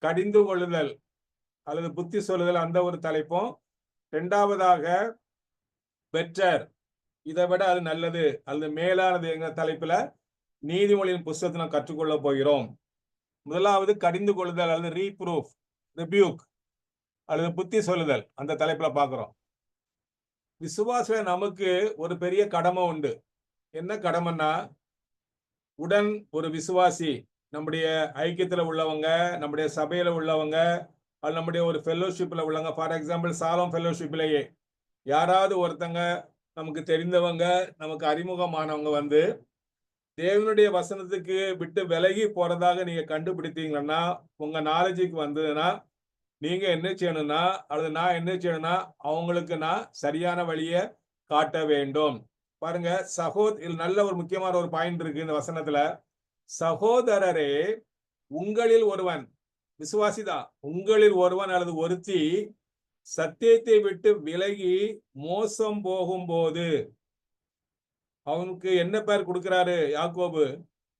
கடிந்து கொள்ளுதல் அல்லது புத்தி சொல்லுதல் அந்த ஒரு தலைப்பும், இரண்டாவதாக பெட்டர், இதை விட அது நல்லது அல்லது மேலானது என்கிற தலைப்புல நீதிமொழியின் புஸ்தகத்தை நாம் கற்றுக்கொள்ள போகிறோம். முதலாவது கடிந்து கொள்ளுதல் அல்லது ரீப்ரூஃப், ரிபியூக் அல்லது புத்தி சொல்லுதல் அந்த தலைப்புல பார்க்கிறோம். விசுவாச நமக்கு ஒரு பெரிய கடமை உண்டு. என்ன கடமைன்னா, உடன் ஒரு விசுவாசி, நம்முடைய ஐக்கியத்துல உள்ளவங்க, நம்முடைய சபையில உள்ளவங்க, அது நம்முடைய ஒரு ஃபெல்லோஷிப்ல உள்ளவங்க, ஃபார் எக்ஸாம்பிள் சாலம் ஃபெல்லோஷிப்லயே யாராவது ஒருத்தங்க நமக்கு தெரிந்தவங்க, நமக்கு அறிமுகமானவங்க வந்து தேவனுடைய வசனத்துக்கு விட்டு விலகி போறதாக நீங்க கண்டுபிடித்தீங்கன்னா, உங்க நாலேஜுக்கு வந்ததுன்னா, நீங்க என்ன செய்யணும்னா, அல்லது நான் என்ன செய்யணும்னா, அவங்களுக்கு நான் சரியான வழியை காட்ட வேண்டும். பாருங்க, இது நல்ல ஒரு முக்கியமான ஒரு பாயிண்ட் இருக்கு இந்த வசனத்துல. சகோதரரே, உங்களில் ஒருவன், விசுவாசிதான், உங்களில் ஒருவன் அல்லது ஒருத்தி சத்தியத்தை விட்டு விலகி மோசம் போகும்போது, அவனுக்கு என்ன பேர் கொடுக்கிறாரு யாக்கோபு?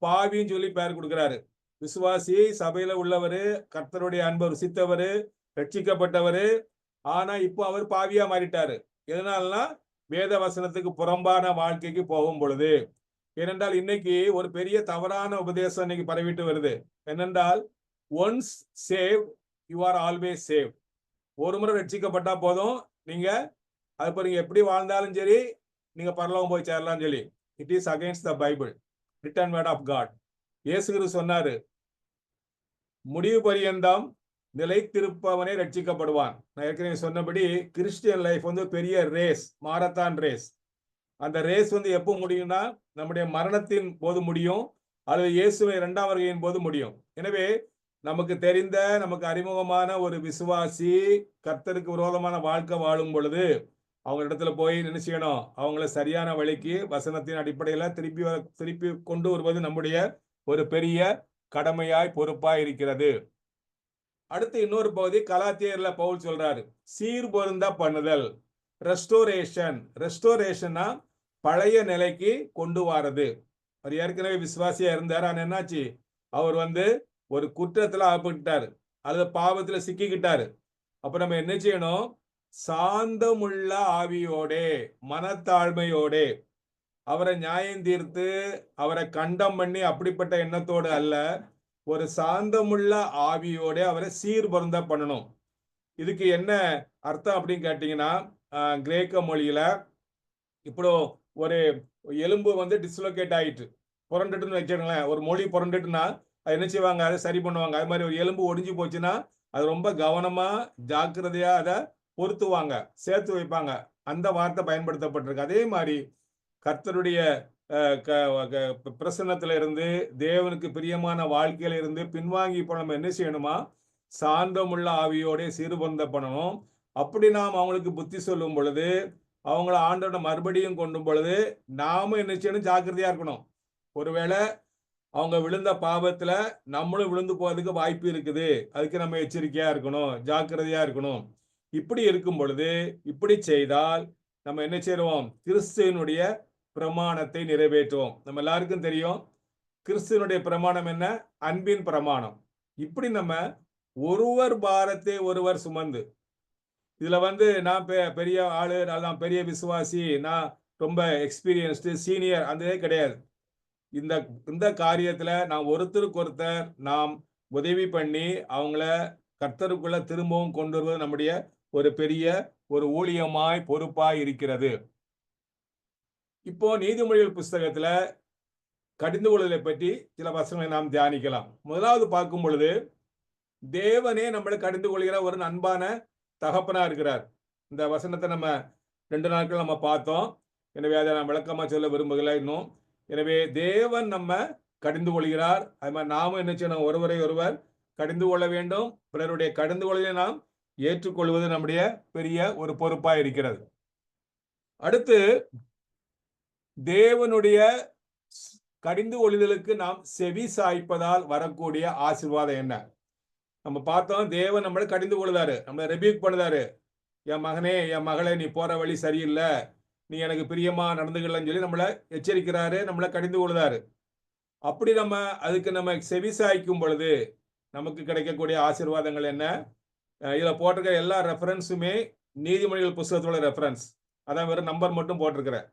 பாவின்னு சொல்லி பேர் கொடுக்கிறாரு. விசுவாசி, சபையில உள்ளவரு, கர்த்தருடைய அன்பை ருசித்தவரு, ரட்சிக்கப்பட்டவரு. ஆனா இப்போ அவர் பாவியா மாறிட்டாரு. எதனாலனா வேத வசனத்துக்கு புறம்பான வாழ்க்கைக்கு போகும் பொழுது. ஏனென்றால் இன்னைக்கு ஒரு பெரிய தவறான உபதேசம் இன்னைக்கு பரவிட்டு வருது. என்னென்றால், once save you are always save. ஒரு முறை ரட்சிக்கப்பட்டா போதும், நீங்க அது நீங்க எப்படி வாழ்ந்தாலும் சரி, நீங்க பரலோகம் போய் சேரலாம் சொல்லி. It is against the Bible, written word of God. இயேசு கிறிஸ்து சொன்னாரு, முடிவு பரியந்தம் நிலைத்திருப்பவனே ரட்சிக்கப்படுவான். நான் ஏற்கனவே சொன்னபடி கிறிஸ்டியன் லைஃப் வந்து பெரிய ரேஸ், மாரத்தான் ரேஸ். அந்த ரேஸ் வந்து எப்போ முடியும்னா, நம்முடைய மரணத்தின் போது முடியும், அல்லது இயேசுவை 2ஆம் வருகையின் போது முடியும். எனவே நமக்கு தெரிந்த, நமக்கு அறிமுகமான ஒரு விசுவாசி கர்த்தருக்கு விரோதமான வாழ்க்கை வாழும் பொழுது அவங்க இடத்துல போய் என்ன செய்யணும்? அவங்கள சரியான வழிக்கு வசனத்தின் அடிப்படையில திருப்பி கொண்டு வருவது நம்முடைய ஒரு பெரிய கடமையாய், பொறுப்பாய் இருக்கிறது. அடுத்து இன்னொரு பகுதி கலாத்தியர்ல பவுல் சொல்றாரு, சீர்பொருந்த பண்ணுதல், ரெஸ்டோரேஷன். ரெஸ்டோரேஷன்னா பழைய நிலைக்கு கொண்டு வாரது. அவர் ஏற்கனவே விசுவாசியா இருந்தார். ஆனா என்னாச்சு? அவர் வந்து ஒரு குற்றத்துல அகப்பட்டாரு, அல்லது பாவத்துல சிக்கிக்கிட்டாரு. அப்ப நம்ம என்ன செய்யணும்? சாந்தமுள்ள ஆவியோடே, மனத்தாழ்மையோடே அவரை நியாயம் தீர்த்து, அவரை கண்டம் பண்ணி அப்படிப்பட்ட எண்ணத்தோடு அல்ல, ஒரு சாந்தமுள்ள ஆவியோட அவரை சீர்பொருந்த பண்ணணும். இதுக்கு என்ன அர்த்தம் அப்படின்னு கேட்டீங்கன்னா, கிரேக்க மொழியில இப்போ ஒரு எலும்பு வந்து டிஸ்லோகேட் ஆயிட்டு புரண்டுட்டுன்னு வச்சுக்கோங்களேன். ஒரு மொழி புரண்டுட்டுன்னா அது என்ன செய்வாங்க? அதை சரி பண்ணுவாங்க. அது மாதிரி ஒரு எலும்பு ஒடிஞ்சு போச்சுன்னா அது ரொம்ப கவனமா, ஜாக்கிரதையா அதை பொருத்துவாங்க, சேர்த்து வைப்பாங்க. அந்த வார்த்தை பயன்படுத்தப்பட்டிருக்கு. அதே மாதிரி கர்த்தருடைய பிரசன்னத்துல இருந்து, தேவனுக்கு பிரியமான வாழ்க்கையில இருந்து பின்வாங்கி இப்போ நம்ம என்ன செய்யணுமா? சாந்தமுள்ள ஆவியோட சீர்பொருந்த பண்ணணும். அப்படி நாம் அவங்களுக்கு புத்தி சொல்லும் பொழுது, அவங்கள ஆண்டோட மறுபடியும் கொண்டும் பொழுது, நாமும் என்ன செய்யணும்? ஜாக்கிரதையா இருக்கணும். ஒருவேளை அவங்க விழுந்த பாவத்துல நம்மளும் விழுந்து போறதுக்கு வாய்ப்பு இருக்குது. அதுக்கு நம்ம எச்சரிக்கையா இருக்கணும், ஜாக்கிரதையா இருக்கணும். இப்படி இருக்கும் பொழுது, இப்படி செய்தால் நம்ம என்ன செய்வோம்? கிறிஸ்துவனுடைய பிரமாணத்தை நிறைவேற்றுவோம். நம்ம எல்லாருக்கும் தெரியும், கிறிஸ்துவனுடைய பிரமாணம் என்ன? அன்பின் பிரமாணம். இப்படி நம்ம ஒருவர் பாரத்தை ஒருவர் சுமந்து, இதுல வந்து நான் பெரிய ஆளு, நான் பெரிய விசுவாசி, நான் ரொம்ப எக்ஸ்பீரியன்ஸ்டு சீனியர், அந்த கிடையாது. இந்த காரியத்துல நாம் ஒருத்தருக்கு ஒருத்தர் நாம் உதவி பண்ணி அவங்கள கர்த்தருக்குள்ள திரும்பவும் கொண்டு வருவது நம்முடைய ஒரு பெரிய ஒரு ஊழியமாய், பொறுப்பாய் இருக்கிறது. இப்போ நீதிமொழிகள் புஸ்தகத்துல கடிந்து கொள்வதை பற்றி சில வசனங்களை நாம் தியானிக்கலாம். முதலாவது பார்க்கும் பொழுது, தேவனே நம்மளை கடிந்து கொள்கிற ஒரு அன்பான தகப்பனா இருக்கிறார். இந்த வசனத்தை நம்ம 2 நாட்கள் நம்ம பார்த்தோம். எனவே அதை நான் விளக்கமா சொல்ல விரும்புகிறேன் இன்னும். எனவே தேவன் நம்ம கடிந்து கொள்கிறார். அது மாதிரி நாமும் என்ன செய்யணும்? ஒருவரை ஒருவர் கடிந்து கொள்ள வேண்டும். பிறருடைய கடிந்து கொள்வதை நாம் ஏற்றுக்கொள்வது நம்முடைய பெரிய ஒரு பொறுப்பாக இருக்கிறது. அடுத்து, தேவனுடைய கடிந்து கொள்ளுதலுக்கு நாம் செவி சாய்ப்பதால் வரக்கூடிய ஆசீர்வாதம் என்ன? நம்ம பார்த்தோம், தேவன் நம்மளை கடிந்து கொள்ளுதாரு, நம்மளை ரெபியூக் பண்ணுதாரு. என் மகனே, என் மகளே, நீ போற வழி சரியில்லை, நீ எனக்கு பிரியமா நடந்துக்கலன்னு சொல்லி நம்மளை எச்சரிக்கிறாரு, நம்மளை கடிந்து கொள்ளுதாரு. அப்படி நம்ம அதுக்கு நம்ம செவி சாய்க்கும் பொழுது, நமக்கு கிடைக்கக்கூடிய ஆசீர்வாதங்கள் என்ன? இதுல போட்டிருக்கிற எல்லா ரெஃபரன்ஸுமே நீதிமொழிகள் புஸ்தகத்தோட ரெஃபரன்ஸ். அதான் வெறும் நம்பர் மட்டும் போட்டிருக்கிறேன்.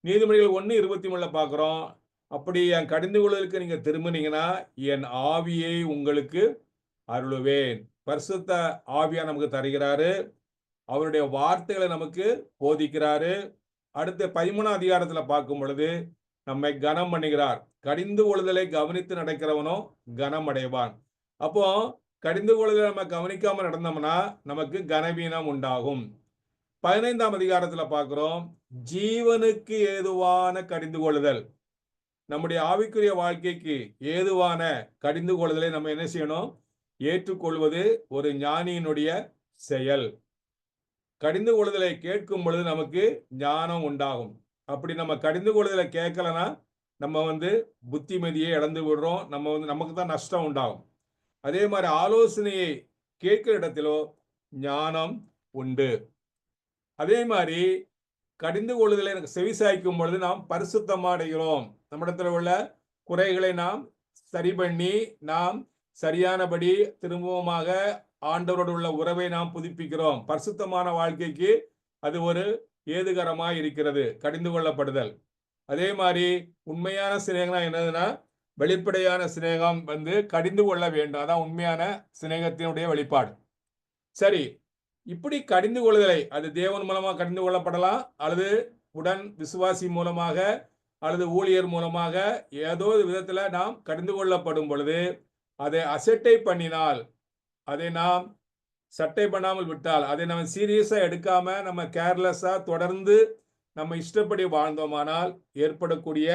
நீதிமொழிகள் 1:23 பார்க்கிறோம். அப்படி என் கடிந்து கொள்ளுதலுக்கு நீங்க திரும்பினீங்கன்னா, என் ஆவியை உங்களுக்கு அருளுவேன். பரிசுத்த ஆவியா நமக்கு தருகிறாரு. அவருடைய வார்த்தைகளை நமக்கு போதிக்கிறாரு. அடுத்து 13ஆம் அதிகாரத்துல பார்க்கும் பொழுது நம்மை கனம் பண்ணுகிறார். கடிந்து கொள்ளுதலை கவனித்து நடக்கிறவனோ கனம் அடைவான். அப்போ கடிந்து கொள்ளுதலை நம்ம கவனிக்காம நடந்தோம்னா நமக்கு கனவீனம் உண்டாகும். 15ஆம் அதிகாரத்துல பார்க்கிறோம், ஜீவனுக்கு ஏதுவான கடிந்து கொள்ளுதல். நம்முடைய ஆவிக்குரிய வாழ்க்கைக்கு ஏதுவான கடிந்து கொள்ளுதலை நம்ம என்ன செய்யணும்? ஏற்றுக்கொள்வது ஒரு ஞானியினுடைய செயல். கடிந்து கொள்ளுதலை கேட்கும் பொழுது நமக்கு ஞானம் உண்டாகும். அப்படி நம்ம கடிந்து கொள்ளுதலை கேட்கலன்னா நம்ம புத்திமதியை இழந்து விடுறோம். நமக்கு தான் நஷ்டம் உண்டாகும். அதே மாதிரி ஆலோசனையை கேட்கிற இடத்திலோ ஞானம் உண்டு. அதே மாதிரி கடிந்து கொள்ளுதலை செவிசாய்க்கும் பொழுது நாம் பரிசுத்தமா அடைகிறோம். நம்மிடத்தில் உள்ள குறைகளை நாம் சரி பண்ணி நாம் சரியானபடி திரும்பவுமாக ஆண்டவரோடு உள்ள உறவை நாம் புதுப்பிக்கிறோம். பரிசுத்தமான வாழ்க்கைக்கு அது ஒரு ஏதுகரமாய் இருக்கிறது கடிந்து கொள்ளப்படுதல். அதே மாதிரி உண்மையான சிநேகம் என்னதுன்னா, வெளிப்படையான சிநேகம் கடிந்து கொள்ள வேண்டும். அதான் உண்மையான சிநேகத்தினுடைய வெளிப்பாடு. சரி, இப்படி கடிந்து கொள்ளுதலை அது தேவன் மூலமாக கடிந்து கொள்ளப்படலாம், அல்லது உடன் விசுவாசி மூலமாக, அல்லது ஊழியர் மூலமாக ஏதோ விதத்துல நாம் கடிந்து கொள்ளப்படும் பொழுது அதை அசட்டை பண்ணினால், அதை நாம் சட்டை பண்ணாமல் விட்டால், அதை நம்ம சீரியஸா எடுக்காம நம்ம கேர்லெஸ்ஸா தொடர்ந்து நம்ம இஷ்டப்படி வாழ்ந்தோமானால் ஏற்படக்கூடிய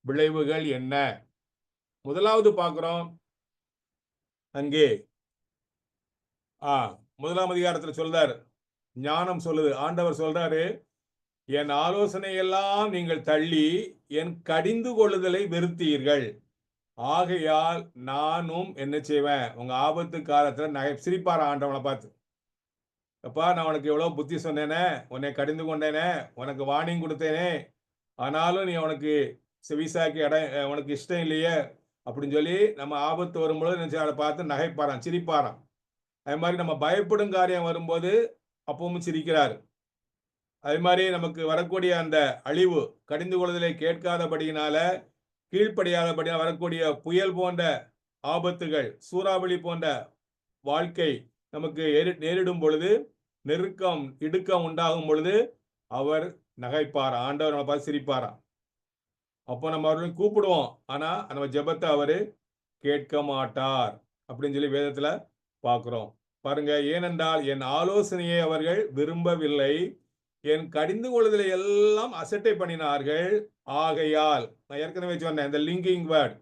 விளைவுகள் என்ன? முதலாவது பார்க்கிறோம், அங்கே 1ஆம் அதிகாரத்துல சொல்றார், ஞானம் சொல்லுது, ஆண்டவர் சொல்றாரு, என் ஆலோசனை எல்லாம் நீங்கள் தள்ளி என் கடிந்து கொள்ளுதலை வெறுத்தீர்கள். ஆகையால் நானும் என்ன செய்வேன்? உங்க ஆபத்து காலத்துல சிரிப்பார ஆண்டவனை பார்த்து. அப்பா, நான் உனக்கு எவ்வளவு புத்தி சொன்னேனே, உன்னை கடிந்து கொண்டேனே, உனக்கு வார்னிங் கொடுத்தேனே, ஆனாலும் நீ உனக்கு செவிசாக்கி உனக்கு இஷ்டம் இல்லையே அப்படின்னு சொல்லி நம்ம ஆபத்து வரும்பொழுது நினைச்சு அதை பார்த்து நகைப்பாராம், சிரிப்பாராம். அது மாதிரி நம்ம பயப்படும் காரியம் வரும்போது அப்பவும் சிரிக்கிறார். அது மாதிரி நமக்கு வரக்கூடிய அந்த அழிவு கடிந்து கொள்ளுதலை கேட்காதபடியினால, கீழ்ப்படியாதபடியால் வரக்கூடிய புயல் போன்ற ஆபத்துகள், சூறாவளி போன்ற வாழ்க்கை நமக்கு நேரிடும் பொழுது, நெருக்கம் இடுக்கம் உண்டாகும் பொழுது அவர் நகைப்பாரா, ஆண்டவர் நம்ம பார்த்து சிரிப்பாராம். அப்போ நம்ம அவர்களை கூப்பிடுவோம், ஆனா நம்ம ஜெபத்தை அவரு கேட்க மாட்டார் அப்படின்னு சொல்லி வேதத்துல பார்க்கிறோம். பாருங்க, ஏனென்றால் என் ஆலோசனையை அவர்கள் விரும்பவில்லை, என் கடிந்து கொள்ளுதலை எல்லாம் அசட்டை பண்ணினார்கள். ஆகையால், நான் ஏற்கனவே சொன்னேன் இந்த லிங்கிங் வேர்ட்,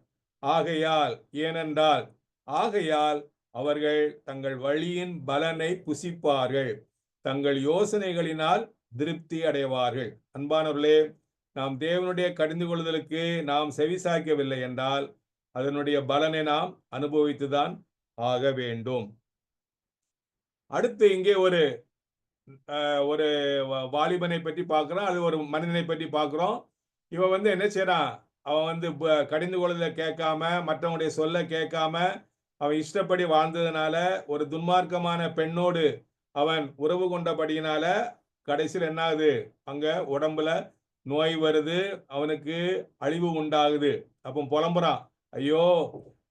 ஆகையால், ஏனென்றால், ஆகையால் அவர்கள் தங்கள் வழியின் பலனை புசிப்பார்கள், தங்கள் யோசனைகளினால் திருப்தி அடைவார்கள். அன்பானவர்களே, நாம் தேவனுடைய கடிந்து கொள்ளுதலுக்கு நாம் செவிசாய்க்கவில்லை என்றால் அதனுடைய பலனை நாம் அனுபவித்துதான் ஆக வேண்டும். அடுத்து இங்கே ஒரு வாலிபனை பற்றி பார்க்கிறோம், அது ஒரு மனிதனை பற்றி பார்க்கிறோம். இவன் என்ன செய்யறான்? அவன் கடிந்து கொள்ளுதலை கேட்காம, மற்றவனுடைய சொல்ல கேட்காம, அவன் இஷ்டப்படி வாழ்ந்ததுனால, ஒரு துன்மார்க்கமான பெண்ணோடு அவன் உறவு கொண்டபடியினால கடைசியில் என்ன ஆகுது? அங்க உடம்புல நோய் வருது, அவனுக்கு அழிவு உண்டாகுது. அப்போ புலம்புறான், ஐயோ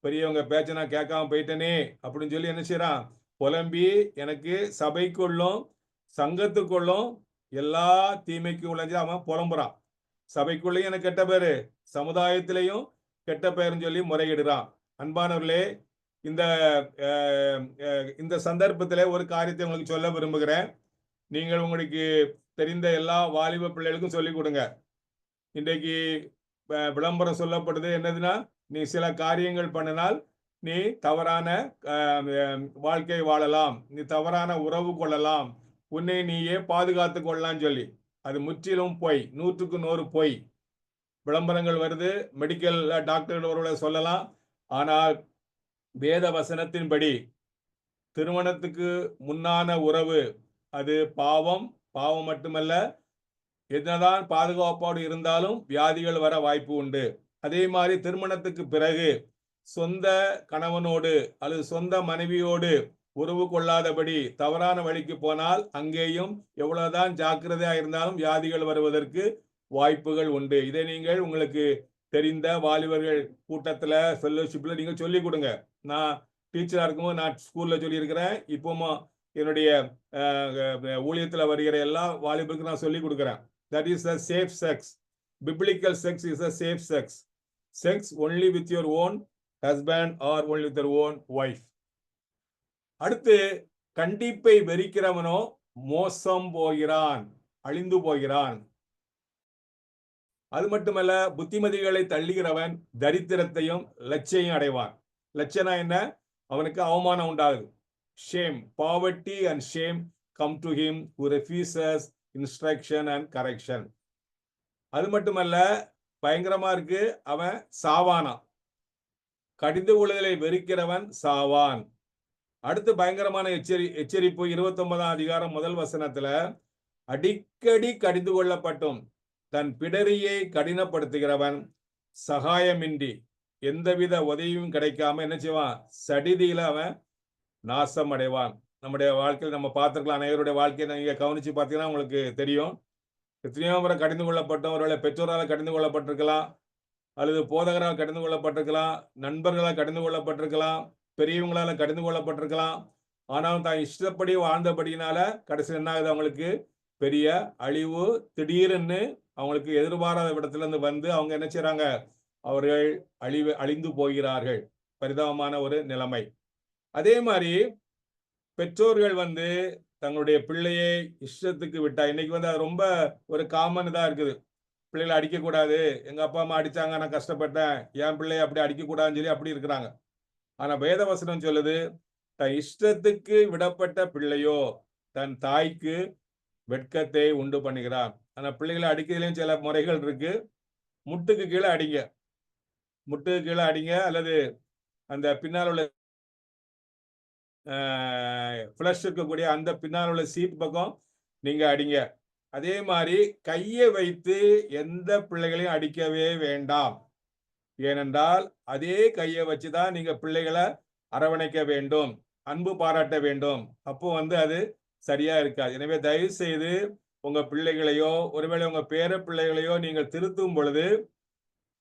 பெரியவங்க பேச்ச நான் கேட்காம போயிட்டனே அப்படின்னு சொல்லி என்ன செய்யறான்? புலம்பி எனக்கு சபைக்குள்ளும் சங்கத்துக்குள்ளும் எல்லா தீமைக்கும் உழைஞ்சு அவன் புலம்புறான். சபைக்குள்ளேயும் எனக்கு கெட்ட பேரு, சமுதாயத்திலையும் கெட்ட பேருன்னு சொல்லி முறையிடுறான். அன்பானவர்களே, இந்த சந்தர்ப்பத்தில் ஒரு காரியத்தை உங்களுக்கு சொல்ல விரும்புகிறேன். நீங்கள் உங்களுக்கு தெரிந்த எல்லா வாலிப பிள்ளைகளுக்கும் சொல்லிக் கொடுங்க. இன்றைக்கு விளம்பரம் சொல்லப்படுது என்னதுன்னா, நீ சில காரியங்கள் பண்ணினால் நீ தவறான வாழ்க்கை வாழலாம், நீ தவறான உறவு கொள்ளலாம், உன்னை நீயே பாதுகாத்து கொள்ளலாம் சொல்லி. அது முற்றிலும் பொய், 100க்கு 100 பொய். விளம்பரங்கள் வருது, மெடிக்கல் டாக்டர் சொல்லலாம். ஆனால் வேத வசனத்தின்படி திருமணத்துக்கு முன்னான உறவு அது பாவம். பாவம் மட்டுமல்ல, என்னதான் பாதுகாப்போடு இருந்தாலும் வியாதிகள் வர வாய்ப்பு உண்டு. அதே மாதிரி திருமணத்துக்கு பிறகு சொந்த கணவனோடு அல்லது சொந்த மனைவியோடு உறவு கொள்ளாதபடி தவறான வழிக்கு போனால் அங்கேயும் எவ்வளவுதான் ஜாக்கிரதையா இருந்தாலும் வியாதிகள் வருவதற்கு வாய்ப்புகள் உண்டு. இதை நீங்கள் உங்களுக்கு தெரிந்த வாலிபர்கள் கூட்டத்துல ஃபெல்லோஷிப்ல நீங்க சொல்லிக் கொடுங்க. நான் டீச்சரா இருக்கும்போது நான் ஸ்கூல்ல சொல்லியிருக்கிறேன். இப்பவும் என்னுடைய ஊழியத்துல வருகிற எல்லா வாலிபருக்கும் நான் சொல்லிக் கொடுக்குறேன். That is a safe sex. Biblical sex is a safe sex. Sex only with your own husband or only with your own wife. அடுத்து, கண்டிப்பை வெறிக்கிறவனோ மோசம் போகிறான், அழிந்து போகிறான். அது மட்டுமல்ல, புத்திமதிகளை தள்ளுகிறவன் தரித்திரத்தையும் லட்சையும் அடைவான். லட்சணம் என்ன? அவனுக்கு அவமானம் உண்டாகுது. Shame, poverty and shame come to him who refuses instruction and correction. அது மட்டுமல்ல, பயங்கரமா இருக்கு, அவன் சாவானான். கடிந்து கொள்ளுதலை வெறுக்கிறவன் சாவான். அடுத்து பயங்கரமான எச்சரிப்பு 29ஆம் அதிகாரம் 1 வசனத்துல, அடிக்கடி கடிந்து கொள்ளப்பட்டும் தன் பிடரியை கடினப்படுத்துகிறவன் சகாயமின்றி எந்தவித உதவியும் கிடைக்காம என்ன செய்வான்? சடிதியில அவன் நாசம் அடைவான். நம்முடைய வாழ்க்கையில் நம்ம பார்த்திருக்கலாம். அனைவருடைய வாழ்க்கையை நீங்க கவனிச்சு பார்த்தீங்கன்னா உங்களுக்கு தெரியும். எத்தனையோ முறை கடிந்து கொள்ளப்பட்டோம். ஒருவேளை பெற்றோரால் கடிந்து கொள்ளப்பட்டிருக்கலாம், அல்லது போதகரால் கடிந்து கொள்ளப்பட்டிருக்கலாம், நண்பர்களால் கடிந்து கொள்ளப்பட்டிருக்கலாம், பெரியவங்களால கடிந்து கொள்ளப்பட்டிருக்கலாம். ஆனாலும் தான் இஷ்டப்படி வாழ்ந்தபடியினால கடைசியில் என்ன ஆகுது? அவங்களுக்கு பெரிய அழிவு திடீர்னு அவங்களுக்கு எதிர்பாராத இடத்துல இருந்து வந்து அவங்க என்ன செய்றாங்க? அவர்கள் அழிந்து போகிறார்கள். பரிதாபமான ஒரு நிலைமை. அதே மாதிரி பெற்றோர்கள் வந்து தங்களுடைய பிள்ளையை இஷ்டத்துக்கு விட்டா, இன்னைக்கு வந்து அது ரொம்ப ஒரு காமன் இதா இருக்குது. பிள்ளைகளை அடிக்கக்கூடாது, எங்க அப்பா அம்மா அடிச்சாங்க, நான் கஷ்டப்பட்டேன், என் பிள்ளைய அப்படி அடிக்கக்கூடாதுன்னு சொல்லி அப்படி இருக்கிறாங்க. ஆனா வேத வசனம் சொல்லுது, தன் இஷ்டத்துக்கு விடப்பட்ட பிள்ளையோ தன் தாய்க்கு வெட்கத்தை உண்டு பண்ணுகிறான். ஆனா பிள்ளைகளை அடிக்கிறதுலயும் சில முறைகள் இருக்கு. முட்டுக்கு கீழே அடிங்க, முட்டுக்கு கீழே அடிங்க, அல்லது அந்த பின்னால் உள்ள ஃபிளஷ் இருக்கக்கூடிய அந்த பின்னால் உள்ள சீட் பக்கம் நீங்க அடிங்க. அதே மாதிரி கையை வைத்து எந்த பிள்ளைகளையும் அடிக்கவே வேண்டாம். ஏனென்றால் அதே கையை வச்சுதான் நீங்க பிள்ளைகளை அரவணைக்க வேண்டும், அன்பு பாராட்ட வேண்டும். அப்போ வந்து அது சரியா இருக்காது. எனவே தயவு செய்து உங்க பிள்ளைகளையோ ஒருவேளை உங்க பேர பிள்ளைகளையோ நீங்கள் திருத்தும் பொழுது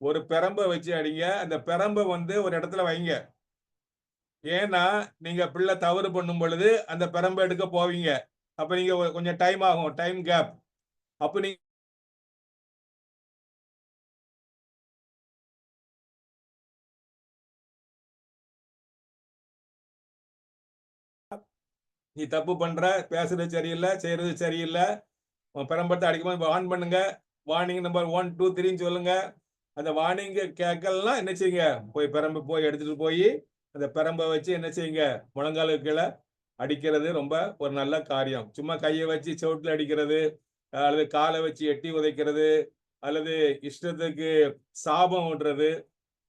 ஒரு பெரம்பை வச்சு அடிங்க. அந்த பெரம்பை வந்து ஒரு இடத்துல வைங்க. ஏன்னா நீங்க பிள்ளை தவறு பண்ணும் பொழுது அந்த பெரம்பை எடுக்க போவீங்க. அப்ப நீங்க கொஞ்சம் டைம் ஆகும், டைம் கேப். அப்ப நீ நீ தப்பு பண்ற, பேசுறது சரியில்லை, செய்யறது சரியில்லை, பெரம்பத்தை அடிக்கும்போது வார்ன் பண்ணுங்க. வார்னிங் நம்பர் 1 2 3 சொல்லுங்க. அந்த வார்னிங் கேட்கலாம் என்ன செய்யுங்க? போய் பெரம்பு போய் எடுத்துட்டு போய் அந்த பெரம்பை வச்சு என்ன செய்யுங்க? முழங்காலுக்கு கீழே அடிக்கிறது ரொம்ப ஒரு நல்ல காரியம். சும்மா கையை வச்சு செவுட்டில் அடிக்கிறது, அல்லது காலை வச்சு எட்டி உதைக்கிறது, அல்லது இஷ்டத்துக்கு சாபம் விடுறது,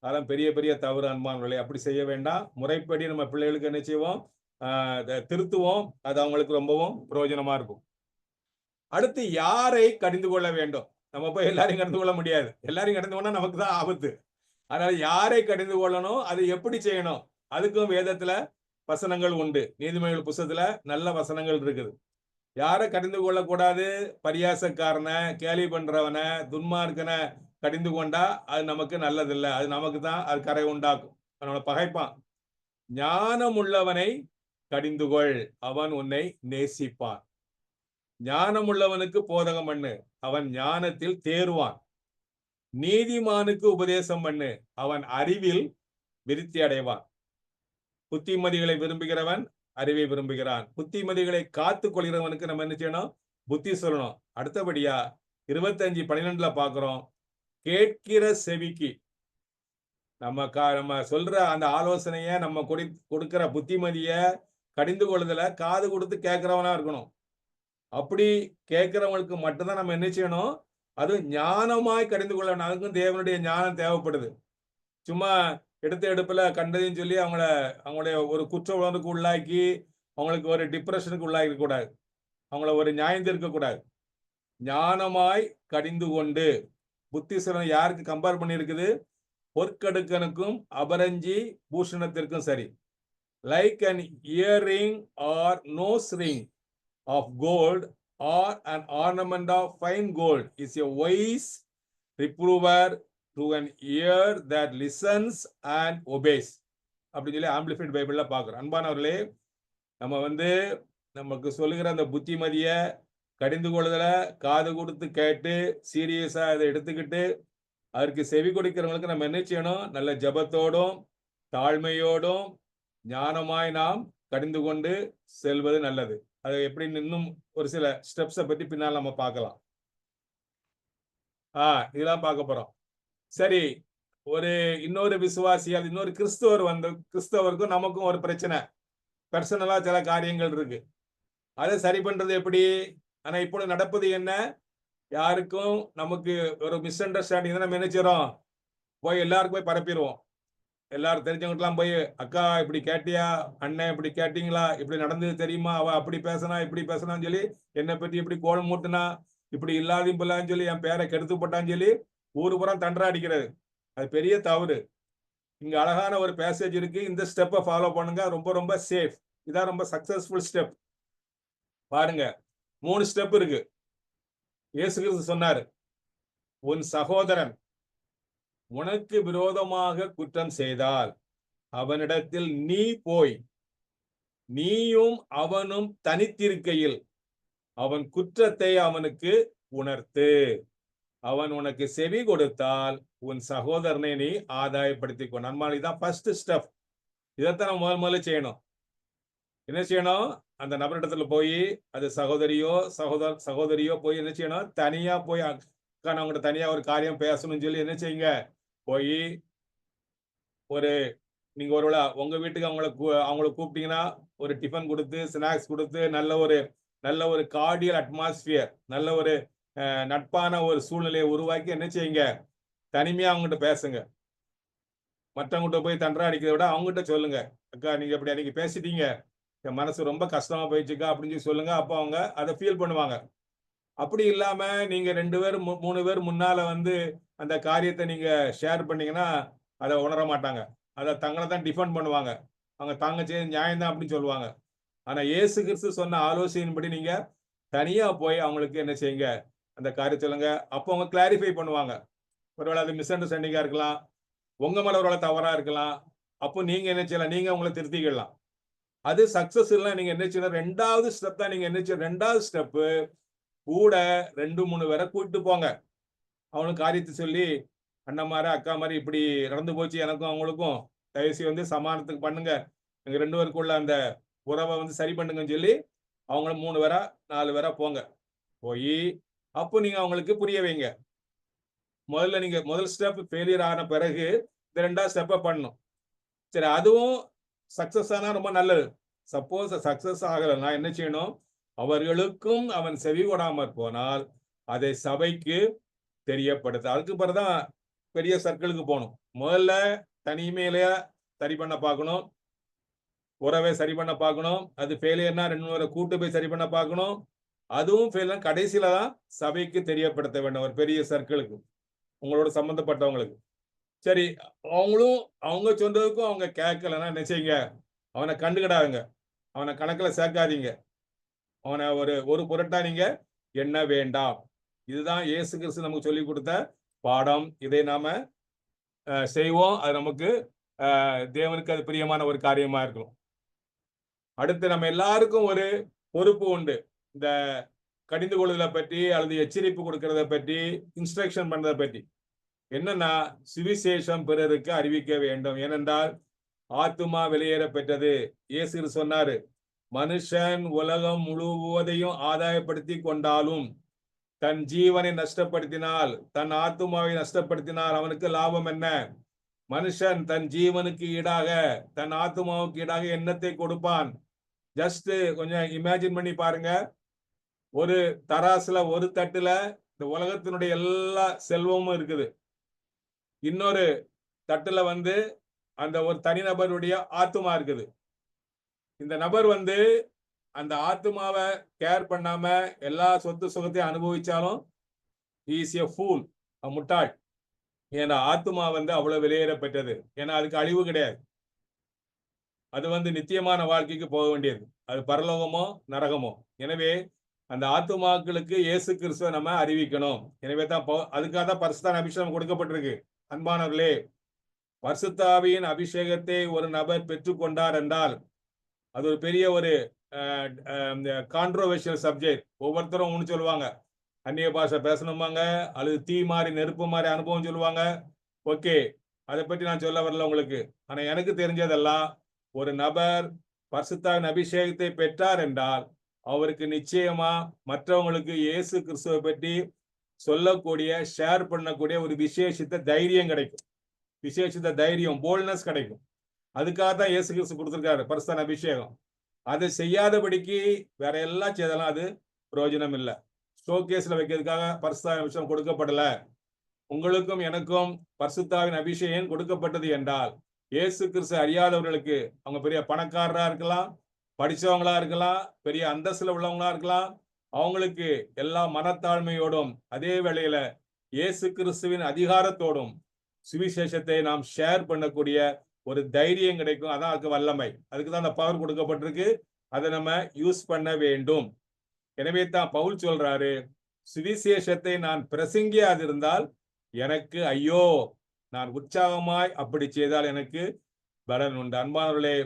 அதெல்லாம் பெரிய பெரிய தவறு அன்பானவர்களே. அப்படி செய்ய வேண்டாம். முறைப்படி நம்ம பிள்ளைகளுக்கு என்ன செய்வோம்? திருத்துவோம். அது அவங்களுக்கு ரொம்பவும் பிரயோஜனமா இருக்கும். அடுத்து யாரை கடிந்து கொள்ள வேண்டும்? நம்ம போய் எல்லாரையும் கடிந்து கொள்ள முடியாது. எல்லாரையும் கடிந்து கொண்டா நமக்கு தான் ஆபத்து. அதனால யாரை கடிந்து கொள்ளணும், அது எப்படி செய்யணும், அதுக்கும் வேதத்துல வசனங்கள் உண்டு. நீதிமொழிகள் புத்தகத்துல நல்ல வசனங்கள் இருக்குது. யாரை கடிந்து கொள்ளக்கூடாது? பரியாசக்காரனை, கேலி பண்றவனை, துன்மார்க்கனை கடிந்து கொண்டா அது நமக்கு நல்லதில்லை. அது நமக்கு தான் அது கரை உண்டாக்கும். அவனோட பகைப்பான். ஞானம் உள்ளவனை கடிந்துகொள், அவன் உன்னை நேசிப்பான். ஞானம் உள்ளவனுக்கு போதகம் பண்ணு, அவன் ஞானத்தில் தேறுவான். நீதிமானுக்கு உபதேசம் பண்ணு, அவன் அறிவில் விருத்தி அடைவான். புத்திமதிகளை விரும்புகிறவன் அறிவை விரும்புகிறான். புத்திமதிகளை காத்துக் கொள்கிறவனுக்கு நம்ம என்ன செய்யணும்? புத்தி சொல்லணும். அடுத்தபடியா 25:12 பாக்குறோம், கேட்கிற செவிக்கு நம்ம சொல்ற அந்த ஆலோசனைய நம்ம கொடுக்கிற புத்திமதிய கடிந்து கொள்ளுதல காது கொடுத்து கேட்கிறவனா இருக்கணும். அப்படி கேட்கிறவங்களுக்கு மட்டும்தான் நம்ம என்ன செய்யணும்? அது ஞானமாய் கடிந்து கொள்ளணும். அதுக்கும் தேவனுடைய ஞானம் தேவைப்படுது. சும்மா எடுப்புல கண்டதையும் சொல்லி அவங்களுடைய ஒரு குற்ற உணர்வுக்கு உள்ளாக்கி அவங்களுக்கு ஒரு டிப்ரெஷனுக்கு உள்ளாக்க கூடாது. அவங்கள ஒரு நியாயம் தீர்க்க கூடாது. ஞானமாய் கடிந்து கொண்டு, புத்தி சொல்லணும். யாருக்கு கம்பேர் பண்ணி இருக்குது? பொற்கடுக்கனுக்கும் அபரஞ்சி பூஷணத்திற்கும் சரி. Like an earring or nose ring of gold or an ornament of fine gold is a wise reprover to an ear that listens and obeys. அப்படின்னு சொல்லி ஆம்பிளிஃபைட் பைபிள்ல பார்க்கிறோம். அன்பானவர்களே, நம்ம நமக்கு சொல்லுகிற அந்த புத்திமதிய கடிந்து கொள்ளுதல காது கொடுத்து கேட்டு சீரியஸா அதை எடுத்துக்கிட்டு அதற்கு செவி கொடுக்கிறவங்களுக்கு நம்ம என்ன செய்யணும்? நல்ல ஜபத்தோடும் தாழ்மையோடும் ஞானமாய் நாம் கடிந்து கொண்டு செல்வது நல்லது. அது எப்படின்னு இன்னும் ஒரு சில ஸ்டெப்ஸை பற்றி பின்னால் நம்ம பார்க்கலாம். இதெல்லாம் பார்க்க போறோம். சரி, இன்னொரு விசுவாசி, அது இன்னொரு கிறிஸ்தவருக்கும் நமக்கும் ஒரு பிரச்சனை. பர்சனலா சில காரியங்கள் இருக்கு. அதை சரி பண்றது எப்படி? ஆனா இப்பொழுது நடப்பது என்ன? யாருக்கும் நமக்கு ஒரு மிஸ் அண்டர்ஸ்டாண்டிங் தான். நம்ம என்ன செய்யறோம்? போய் எல்லாருக்கும் போய் பரப்பிடுவோம். எல்லாரும் தெரிஞ்சவங்கலாம் போய், அக்கா இப்படி கேட்டியா, அண்ணன் இப்படி கேட்டீங்களா, இப்படி நடந்தது தெரியுமா, அவ அப்படி பேசினா இப்படி பேசினான்னு சொல்லி என்னை பற்றி இப்படி கோலம் மூட்டினா, இப்படி இல்லாதையும் பிள்ளான்னு சொல்லி என் பேரை கெடுத்து போட்டான்னு சொல்லி ஊரு புறம் தண்டா அடிக்கிறது. அது பெரிய தவறு. இங்க அழகான ஒரு பேசேஜ் இருக்கு. இந்த ஸ்டெப்பை ஃபாலோ பண்ணுங்க. ரொம்ப ரொம்ப சேஃப். இதான் ரொம்ப சக்சஸ்ஃபுல் ஸ்டெப். பாருங்க, 3 ஸ்டெப் இருக்கு. இயேசு கிறிஸ்து சொன்னாரு, உன் சகோதரன் உனக்கு விரோதமாக குற்றம் செய்தால் அவனிடத்தில் நீ போய் நீயும் அவனும் தனித்திருக்கையில் அவன் குற்றத்தை அவனுக்கு உணர்த்து. அவன் உனக்கு செவி கொடுத்தால் உன் சகோதரனை நீ ஆதாயப்படுத்திக் கொள். நண்பர்களே, இதான் ஃபர்ஸ்ட் ஸ்டெப். இதைத்தான் நம்ம முதல்ல செய்யணும். என்ன செய்யணும்? அந்த நபரிடத்துல போய், அது சகோதரியோ போய் என்ன செய்யணும்? தனியா போய், அக்கா நான் உங்கள்கிட்ட தனியா ஒரு காரியம் பேசணும்னு சொல்லி என்ன செய்யுங்க? போய் நீங்க ஒருவேளை உங்க வீட்டுக்கு அவங்கள கூப்பிட்டீங்கன்னா ஒரு டிஃபன் கொடுத்து, ஸ்நாக்ஸ் கொடுத்து, நல்ல ஒரு கார்டியல் அட்மாஸ்பியர், நல்ல ஒரு நட்பான ஒரு சூழ்நிலையை உருவாக்கி என்ன செய்யுங்க? தனிமையா அவங்ககிட்ட பேசுங்க. மற்றவங்ககிட்ட போய் தண்டா அடிக்கிறத விட அவங்ககிட்ட சொல்லுங்க, அக்கா நீங்க இப்படி அன்னைக்கு பேசிட்டீங்க, என் மனசு ரொம்ப கஷ்டமா போயிடுச்சுக்கா அப்படின்னு சொல்லி சொல்லுங்க. அப்போ அவங்க அதை ஃபீல் பண்ணுவாங்க. அப்படி இல்லாம நீங்க 2 பேர் 3 பேர் முன்னால அந்த காரியத்தை நீங்க ஷேர் பண்ணீங்கன்னா அதை உணர மாட்டாங்க. அதை தங்களை தான் டிஃபெண்ட் பண்ணுவாங்க. அவங்க தாங்க செய்ய நியாயம் தான் அப்படின்னு சொல்லுவாங்க. ஆனா இயேசு கிறிஸ்து சொன்ன ஆலோசனையின்படி நீங்க தனியா போய் அவங்களுக்கு என்ன செய்யுங்க? அந்த காரியத்தை சொல்லுங்க. அப்போ அவங்க கிளாரிஃபை பண்ணுவாங்க. ஒருவேளை அது மிஸ் அண்டர்ஸ்டாண்டிங்கா இருக்கலாம், உங்க மேல ஒருவேளை தவறா இருக்கலாம். அப்போ நீங்க என்ன செய்யலாம்? நீங்க உங்களை திருத்திக்கலாம். அது சக்சஸ் இல்லை. நீங்க என்ன செய்யணும்? 2வது ஸ்டெப் தான் நீங்க என்ன செய்யணும்? 2வது ஸ்டெப்பு கூட 2-3 பேரை கூட்டிட்டு போங்க. அவனுக்கு காரியத்தை சொல்லி, அண்ணன் மாதிரி அக்கா மாதிரி இப்படி நடந்து போச்சு எனக்கும் அவங்களுக்கும், தயவுசெய்து சமாதானத்துக்கு பண்ணுங்க, எங்க 2 பேருக்குள்ள அந்த உறவை சரி பண்ணுங்கன்னு சொல்லி அவங்கள 3 பேரா 4 பேரா போங்க. போய் அப்போ நீங்க அவங்களுக்கு புரிய வைங்க. முதல் ஸ்டெப் ஃபெயிலியர் ஆன பிறகு இந்த 2வது ஸ்டெப்பை பண்ணணும். சரி, அதுவும் சக்சஸ் ஆனா ரொம்ப நல்லது. சப்போஸ் சக்சஸ் ஆகலைன்னா என்ன செய்யணும்? அவர்களுக்கும் அவன் செவி கொடாமற் போனால் அதை சபைக்கு தெரியப்படுத்த. அதுக்கு பிறகுதான் பெரிய சர்க்கிளுக்கு போகணும். முதல்ல தனிமையிலேயே சரி பண்ண பார்க்கணும், உறவை சரி பண்ண பார்க்கணும். அது ஃபெயிலியர்னா 2 பேரை கூட்டு போய் சரி பண்ண பார்க்கணும். அதுவும் ஃபெயிலியர் கடைசியில தான் சபைக்கு தெரியப்படுத்த வேண்டும், ஒரு பெரிய சர்க்கிளுக்கு, உங்களோட சம்பந்தப்பட்டவங்களுக்கு. சரி, அவங்க சொன்னதுக்கும் அவங்க கேட்கலன்னா என்ன செய்யுங்க? அவனை கண்டுக்கிடாதுங்க, அவனை கணக்குல சேர்க்காதீங்க, அவனை ஒரு பொருட்டா நீங்க எண்ண வேண்டாம். இதுதான் இயேசு கிறிஸ்து நமக்கு சொல்லி கொடுத்த பாடம். இதை நாம செய்வோம். அது நமக்கு தேவனுக்கு அது பிரியமான ஒரு காரியமா இருக்கும். அடுத்து நம்ம எல்லாருக்கும் ஒரு பொறுப்பு உண்டு. இந்த கடிந்து கொள்ளுதலை பற்றி அல்லது எச்சரிப்பு கொடுக்கறத பற்றி, இன்ஸ்ட்ரக்ஷன் பண்றதை பற்றி. என்னன்னா, சுவிசேஷம் பிறருக்கு அறிவிக்க வேண்டும். ஏனென்றால் ஆத்துமா வெளியேற பெற்றது. இயேசு சொன்னாரு, மனுஷன் உலகம் முழுவதையும் ஆதாயப்படுத்தி கொண்டாலும் தன் ஜீவனை நஷ்டப்படுத்தினால், தன் ஆத்துமாவை நஷ்டப்படுத்தினால் அவனுக்கு லாபம் என்ன? மனுஷன் தன் ஜீவனுக்கு ஈடாக, தன் ஆத்துமாவுக்கு ஈடாக எண்ணத்தை கொடுப்பான். ஜஸ்ட் கொஞ்சம் இமேஜின் பண்ணி பாருங்க. ஒரு தராசுல, ஒரு தட்டுல இந்த உலகத்தினுடைய எல்லா செல்வமும் இருக்குது. இன்னொரு தட்டுல அந்த ஒரு தனிநபருடைய ஆத்துமா இருக்குது. இந்த நபர் அந்த ஆத்துமாவை கேர் பண்ணாம எல்லா சொத்து சுகத்தையும் அனுபவிச்சாலும் he is a fool, முட்டாள். ஏன்னா ஆத்துமா அவ்வளவு வெளியேறப்பட்டது. ஏன்னா அதுக்கு அழிவு கிடையாது. அது நித்தியமான வாழ்க்கைக்கு போக வேண்டியது. அது பரலோகமோ நரகமோ. எனவே அந்த ஆத்துமாக்களுக்கு இயேசு கிறிஸ்துவை நம்ம அறிவிக்கணும். எனவே தான் அதுக்காக தான் பரிசுத்த அபிஷேகம் கொடுக்கப்பட்டிருக்கு. அன்பானவர்களே, பரிசுத்த ஆவியின் அபிஷேகத்தை ஒரு நபர் பெற்றுக்கொண்டார் என்றால் அது ஒரு பெரிய ஒரு கான்ட்ரோவர்ஷியல் சப்ஜெக்ட். ஒவ்வொருத்தரும் ஒன்று சொல்லுவாங்க. அந்நிய பாஷை பேசணுமாங்க, அல்லது தீ மாதிரி நெருப்பு மாதிரி அனுபவம் சொல்லுவாங்க. ஓகே, அதை பற்றி நான் சொல்ல வரல உங்களுக்கு. ஆனா எனக்கு தெரிஞ்சதெல்லாம், ஒரு நபர் பரிசுத்தாவின் அபிஷேகத்தை பெற்றார் என்றால் அவருக்கு நிச்சயமா மற்றவங்களுக்கு இயேசு கிறிஸ்துவை பற்றி சொல்லக்கூடிய, ஷேர் பண்ணக்கூடிய ஒரு விசேஷித்த தைரியம் கிடைக்கும். விசேஷித்த தைரியம், போல்ட்னஸ் கிடைக்கும். அதுக்காக தான் இயேசு கிறிஸ்து கொடுத்திருக்காரு பரிசுத்தான அபிஷேகம். அதை செய்யாதபடிக்கு வேற எல்லாம் செய்தாலும் அது பிரயோஜனம் இல்லை. ஷோகேஸ்ல வைக்கிறதுக்காக பரிசுத்தாவின் அபிஷேகம் கொடுக்கப்படல. உங்களுக்கும் எனக்கும் பரிசுத்தாவின் அபிஷேகம் கொடுக்கப்பட்டது என்றால், இயேசு கிறிஸ்து அறியாதவர்களுக்கு, அவங்க பெரிய பணக்காரரா இருக்கலாம், படிச்சவங்களா இருக்கலாம், பெரிய அந்தஸ்துல உள்ளவங்களா இருக்கலாம், அவங்களுக்கு எல்லா மனத்தாழ்மையோடும் அதே வேளையில இயேசு கிறிஸ்துவின் அதிகாரத்தோடும் சுவிசேஷத்தை நாம் ஷேர் பண்ணக்கூடிய ஒரு தைரியம் கிடைக்கும். அதான் அதுக்கு வல்லமை. அதுக்கு தான் அந்த பவர் கொடுக்கப்பட்டிருக்கு. அதை நம்ம யூஸ் பண்ண வேண்டும். எனவே தான் பவுல் சொல்றாரு, சுவிசேஷத்தை நான் பிரசங்கியாதிருந்தால் எனக்கு ஐயோ, நான் உற்சாகமாய் அப்படி செய்தால் எனக்கு பலன் உண்டு. அன்பானவர்களே,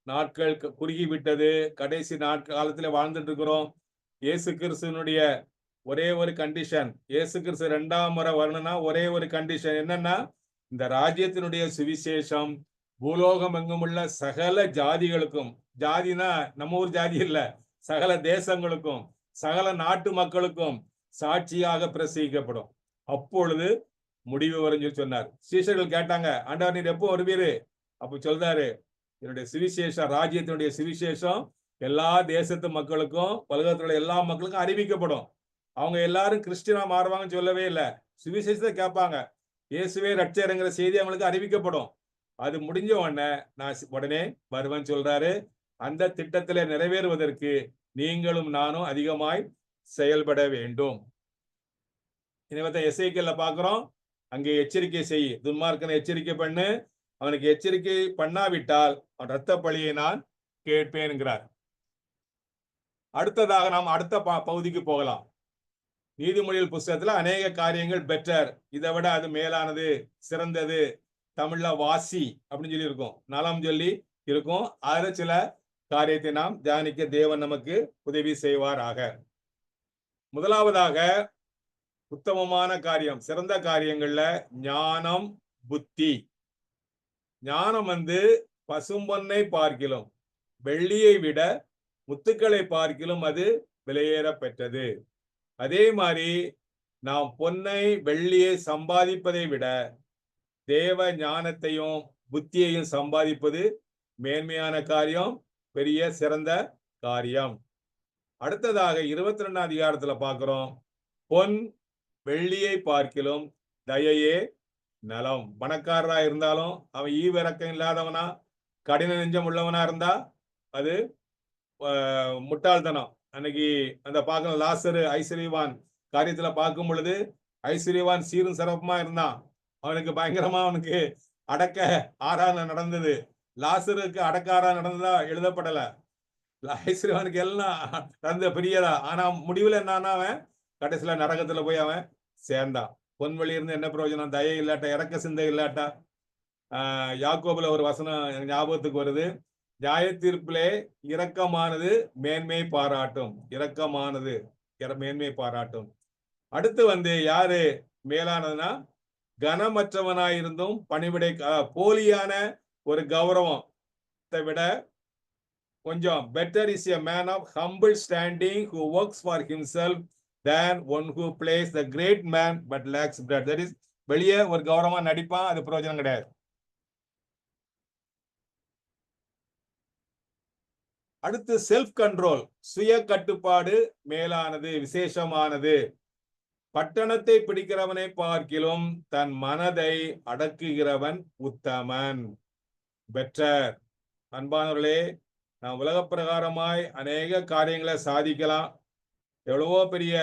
நாட்கள் குறுகி விட்டது. கடைசி காலத்துல வாழ்ந்துட்டு இருக்கிறோம். இயேசு கிறிஸ்துவனுடைய ஒரே ஒரு கண்டிஷன், இயேசு கிறிஸ்து 2ஆம் முறை வரணும்னா ஒரே ஒரு கண்டிஷன் என்னன்னா, இந்த ராஜ்யத்தினுடைய சுவிசேஷம் பூலோகம் எங்கும் உள்ள சகல ஜாதிகளுக்கும், ஜாதினா நம்ம ஊர் ஜாதி இல்ல, சகல தேசங்களுக்கும் சகல நாட்டு மக்களுக்கும் சாட்சியாக பிரசங்கிக்கப்படும். அப்பொழுது முடிவு வரும் சொன்னார். சீஷர்கள் கேட்டாங்க, ஆண்டவர் நீர் எப்போ வருவீரு? அப்ப சொல்றாரு, என்னுடைய சுவிசேஷம், ராஜ்யத்தினுடைய சுவிசேஷம் எல்லா தேசத்து மக்களுக்கும், உலகத்துல எல்லா மக்களுக்கும் அறிவிக்கப்படும். அவங்க எல்லாரும் கிறிஸ்டியனா மாறுவாங்கன்னு சொல்லவே இல்லை. சுவிசேஷத்தை கேட்பாங்க. இயேசுவே ரட்சகருங்கிற செய்தி அவங்களுக்கு அறிவிக்கப்படும். அது முடிஞ்ச உடனே நான் உடனே வருவேன்னு சொல்றாரு. அந்த திட்டத்திலே நிறைவேறுவதற்கு நீங்களும் நானும் அதிகமாய் செயல்பட வேண்டும். இனிமே எசேக்கியேல்ல பார்க்கிறோம். அங்கே எச்சரிக்கை செய், துன்மார்க்கனை எச்சரிக்கை பண்ணு, அவனுக்கு எச்சரிக்கை பண்ணாவிட்டால் அவன் இரத்த பழியை நான் கேட்பேன் என்கிறார். அடுத்ததாக நாம் அடுத்த பகுதிக்கு போகலாம். நீதிமொழிகள் புஸ்தகத்துல அநேக காரியங்கள் பெட்டர், இதை விட அது மேலானது, சிறந்தது, தமிழ்ல வாசி அப்படின்னு சொல்லி இருக்கும், நலம் சொல்லி இருக்கும். அதுல சில காரியத்தை நாம் தியானிக்க தேவன் நமக்கு உதவி செய்வாராக. முதலாவதாக உத்தமமான காரியம், சிறந்த காரியங்கள்ல ஞானம், புத்தி. ஞானம் பசும்பொன்னை பார்க்கிலும், வெள்ளியை விட முத்துக்களை பார்க்கிலும் அது விலையேற பெற்றது. அதே மாதிரி நாம் பொன்னை வெள்ளியை சம்பாதிப்பதை விட தேவ ஞானத்தையும் புத்தியையும் சம்பாதிப்பது மேன்மையான காரியம், பெரிய சிறந்த காரியம். அடுத்ததாக 22ஆம் அதிகாரத்துல பார்க்கிறோம், பொன் வெள்ளியை பார்க்கிலும் தயையே நலம். பணக்காரரா இருந்தாலும் அவன் ஈவிரக்கம் இல்லாதவனா, கடின நெஞ்சம் உள்ளவனா இருந்தா அது முட்டாள்தனம். அன்னைக்கு அந்த பார்க்கணும், லாசரு ஐஸ்வர்யவான் காரியத்துல பார்க்கும் பொழுது ஐஸ்வர்யவான் சீரும் சிறப்புமா இருந்தான். அவனுக்கு பயங்கரமா அவனுக்கு அடக்க ஆராதனை நடந்தது. லாசருக்கு அடக்க ஆராதனை நடந்ததா எழுதப்படல. ஐஸ்வர்யவானுக்கு எல்லாம் நடந்த பெரியதா. ஆனா முடிவுல என்னன்னா, அவன் கடைசியில நரகத்துல போய் அவன் சேர்ந்தான். பொன்வெளி இருந்து என்ன பிரயோஜனம்? தயை இல்லாட்டா, இறக்க சிந்தை இல்லாட்டா. யாக்கோபுல ஒரு வசனம் ஞாபகத்துக்கு வருது, நியாய தீர்ப்பிலே இரக்கமானது மேன்மை பாராட்டும். இரக்கமானது மேன்மை பாராட்டும். அடுத்து யாரு மேலானதுன்னா, கனமற்றவனாயிருந்தும் பணிவிடை, போலியான ஒரு கௌரவத்தை விட கொஞ்சம் better is a man of humble standing who works for himself than one who plays the great man but lacks bread. That is, வெளியே ஒரு கௌரவமா நடிப்பான், அது பிரயோஜனம் கிடையாது. அடுத்து செல்ஃப் கண்ட்ரோல், சுய கட்டுப்பாடு மேலானது, விசேஷமானது. பட்டணத்தை பிடிக்கிறவனை பார்க்கிலும் தன் மனதை அடக்குகிறவன் உத்தமன். பெட்டர். அன்பானவர்களே, நாம் உலக பிரகாரமாய் அநேக காரியங்களை சாதிக்கலாம், எவ்வளவோ பெரிய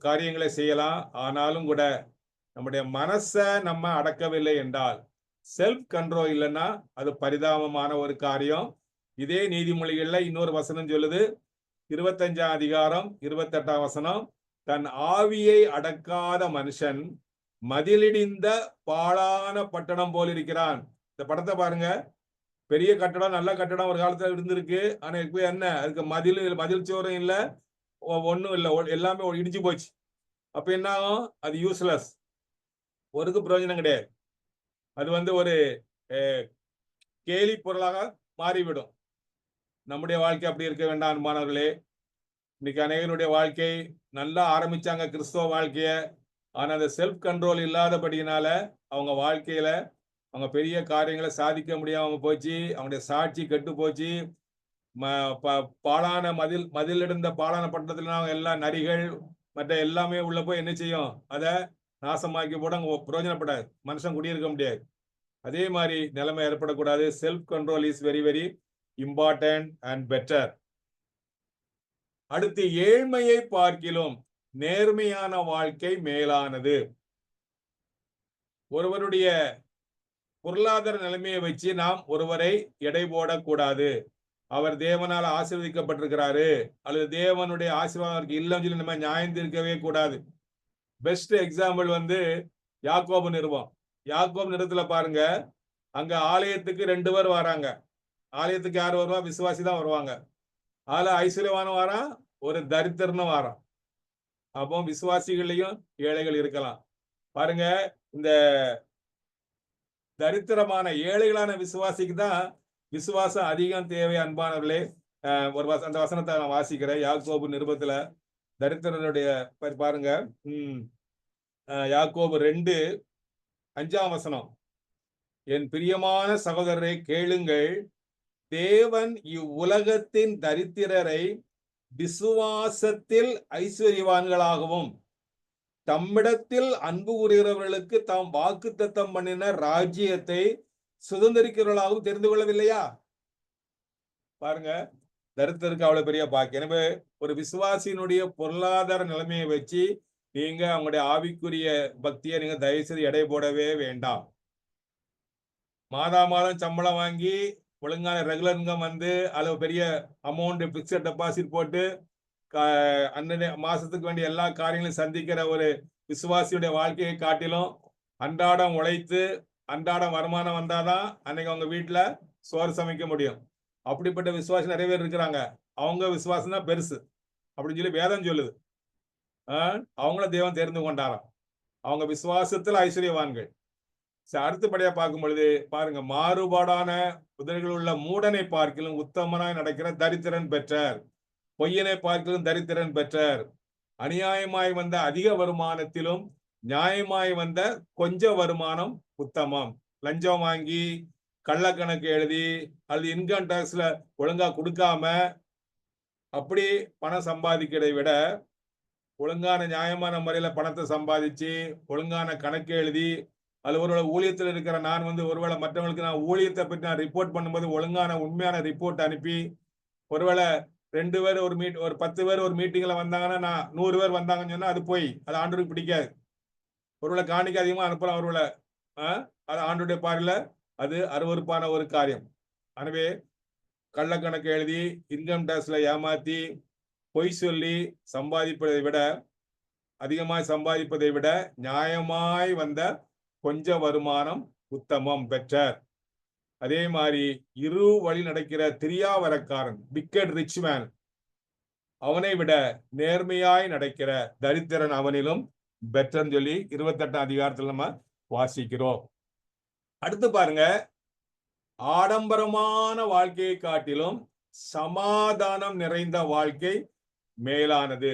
காரியங்களை செய்யலாம். ஆனாலும் கூட நம்முடைய மனசை நம்ம அடக்கவில்லை என்றால், செல்ஃப் கண்ட்ரோல் இல்லைன்னா அது பரிதாபமான ஒரு காரியம். இதே நீதிமொழிகள்ல இன்னொரு வசனம் சொல்லுது, 25ஆம் அதிகாரம் 28ஆம் வசனம், தன் ஆவியை அடக்காத மனுஷன் மதிலிடிந்த பாழான பட்டணம் போல் இருக்கிறான். இந்த படத்தை பாருங்க. பெரிய கட்டடம், நல்ல கட்டடம் ஒரு காலத்துல இருந்திருக்கு. ஆனா இப்ப என்ன, அதுக்கு மதில் சோறும் இல்ல, ஒண்ணும் இல்ல, எல்லாமே இடிஞ்சு போச்சு. அப்ப என்ன ஆகும்? அது யூஸ்லெஸ், ஒருக்கு பிரயோஜனம் கிடையாது. அது ஒரு கேலி பொருளாக மாறிவிடும். நம்முடைய வாழ்க்கை அப்படி இருக்க வேண்டாம் அன்பானவர்களே. இன்னைக்கு அநேகருடைய வாழ்க்கை நல்லா ஆரம்பிச்சாங்க கிறிஸ்தவ வாழ்க்கைய. ஆனா அந்த செல்ஃப் கண்ட்ரோல் இல்லாதபடியினால அவங்க வாழ்க்கையில அவங்க பெரிய காரியங்களை சாதிக்க முடியாம போச்சு. அவங்களுடைய சாட்சி கெட்டு போச்சு. பாழான மதிலிருந்த பாழான பட்டணத்துல எல்லாம் நரிகள் மற்ற எல்லாமே உள்ள போய் என்ன செய்யும்? அதை நாசமாக்கி போட அங்க பிரயோஜனப்படாது. மனுஷன் குடியிருக்க முடியாது. அதே மாதிரி நிலைமை ஏற்படக்கூடாது. Self control is very very important and better. அடுத்து, ஏழ்மையை பார்க்கிலும் நேர்மையான வாழ்க்கை மேலானது. ஒருவருடைய பொருளாதார நிலைமையை வச்சு நாம் ஒருவரை எடை போடக்கூடாது. அவர் தேவனால் ஆசீர்வதிக்கப்பட்டிருக்கிறாரு அல்லது தேவனுடைய ஆசீர்வாதம் இல்லைன்னு சொல்லி நம்ம நியாயம் தீர்க்கவே கூடாது. பெஸ்ட் எக்ஸாம்பிள் யாக்கோபு நிருபம். யாக்கோபு நிருபத்துல பாருங்க, அங்க ஆலயத்துக்கு 2 பேர் வராங்க. ஆலயத்துக்கு யார் வருவா? விசுவாசி தான் வருவாங்க. அதுல ஐஸ்வர்யவான வாரான், ஒரு தரித்திரன்னு வாரான். அப்போ விசுவாசிகளையும் ஏழைகள் இருக்கலாம். பாருங்க, இந்த தரித்திரமான ஏழைகளான விசுவாசிக்கு தான் விசுவாசம் அதிகம் தேவை அன்பானவர்களே. அந்த வசனத்தை நான் வாசிக்கிறேன். யாக்கோபு நிருபத்துல தரித்திரனுடைய பாருங்க. யாக்கோபு 2:5 வசனம். என் பிரியமான சகோதரரை கேளுங்கள், தேவன் இவ்வுலகத்தின் தரித்திரரை விசுவாசத்தில் ஐஸ்வர்யவான்களாகவும் தம்மிடத்தில் அன்பு கூறுகிறவர்களுக்கு தாம் வாக்குத்தத்தம் பண்ணின ராஜ்யத்தை சுதந்திரிக்கிறவர்களாகவும் தெரிந்து கொள்ளவில்லையா? பாருங்க, தரித்திரருக்கு அவ்வளவு பெரிய பாக்கியம். எனவே ஒரு விசுவாசியினுடைய பொருளாதார நிலைமையை வச்சு நீங்க அவங்களுடைய ஆவிக்குரிய பக்தியை நீங்க தயவு செய்து எடை போடவே வேண்டாம். மாதம் சம்பளம் வாங்கி ஒழுங்கான ரெகுலர் இன்கம் அளவு பெரிய அமௌண்ட் பிக்சட் டெபாசிட் போட்டு அன்றைய மாசத்துக்கு வேண்டிய எல்லா காரியங்களையும் சந்திக்கிற ஒரு விசுவாசியுடைய வாழ்க்கையை காட்டிலும் அன்றாடம் உழைத்து அன்றாடம் வருமானம் வந்தாதான் அன்னைக்கு அவங்க வீட்டுல சோறு சமைக்க முடியும். அப்படிப்பட்ட விசுவாசி நிறைய பேர் இருக்கிறாங்க. அவங்க விசுவாசம் தான் பெருசு அப்படின்னு சொல்லி வேதம் சொல்லுது. அவங்கள தேவன் தெரிந்து கொண்டாராம். அவங்க விசுவாசத்துல ஐஸ்வர்யவான்கள். அடுத்தபடியா பார்க்கும் பொழுது பாருங்க, மாறுபாடான குதிரைகள் உள்ள மூடனை பார்க்கிலும் உத்தமனாய் நடக்கிற தரித்திரன் பெற்றார், பொய்யனை பார்க்கிலும் தரித்திரன் பெற்றார். அநியாயமாய் வந்த அதிக வருமானத்திலும் நியாயமாய் வந்த கொஞ்ச வருமானம் உத்தமம். லஞ்சம் வாங்கி கள்ளக்கணக்கு எழுதி அல்லது இன்கம் டாக்ஸ்ல ஒழுங்கா கொடுக்காம அப்படி பணம் சம்பாதிக்கிறதை விட ஒழுங்கான நியாயமான முறையில பணத்தை சம்பாதிச்சு ஒழுங்கான கணக்கு எழுதி அது ஒருவேளை ஊழியத்தில் இருக்கிற நான் ஒருவேளை மற்றவங்களுக்கு நான் ஊழியத்தை பற்றி நான் ரிப்போர்ட் பண்ணும்போது ஒழுங்கான உண்மையான ரிப்போர்ட் அனுப்பி, ஒருவேளை 2 பேர் ஒரு 10 பேர் ஒரு மீட்டிங்ல வந்தாங்கன்னா நான் 100 பேர் வந்தாங்கன்னு சொன்னா அது போய் அது ஆண்டவருக்கு பிடிக்காது. ஒருவேளை காணிக்க அதிகமா அனுப்பலாம், ஒருவேளை அது ஆண்டவருடைய பார்வையில அது அருவருப்பான ஒரு காரியம். எனவே கள்ளக்கணக்கு எழுதி இன்கம் டாக்ஸ்ல ஏமாத்தி பொய் சொல்லி சம்பாதிப்பதை விட அதிகமாய் சம்பாதிப்பதை விட நியாயமாய் வந்த கொஞ்ச வருமானம் உத்தமம் பெற்றார். அதே மாதிரி இரு வழி நடக்கிற திரியாவரக்காரன் விக்கெட் ரிச் மேன், அவனை விட நேர்மையாய் நடக்கிற தரித்திரன் அவனிலும் பெற்றன்னு சொல்லி 28ஆம் அதிகாரத்தில் நம்ம வாசிக்கிறோம். அடுத்து பாருங்க, ஆடம்பரமான வாழ்க்கையை காட்டிலும் சமாதானம் நிறைந்த வாழ்க்கை மேலானது.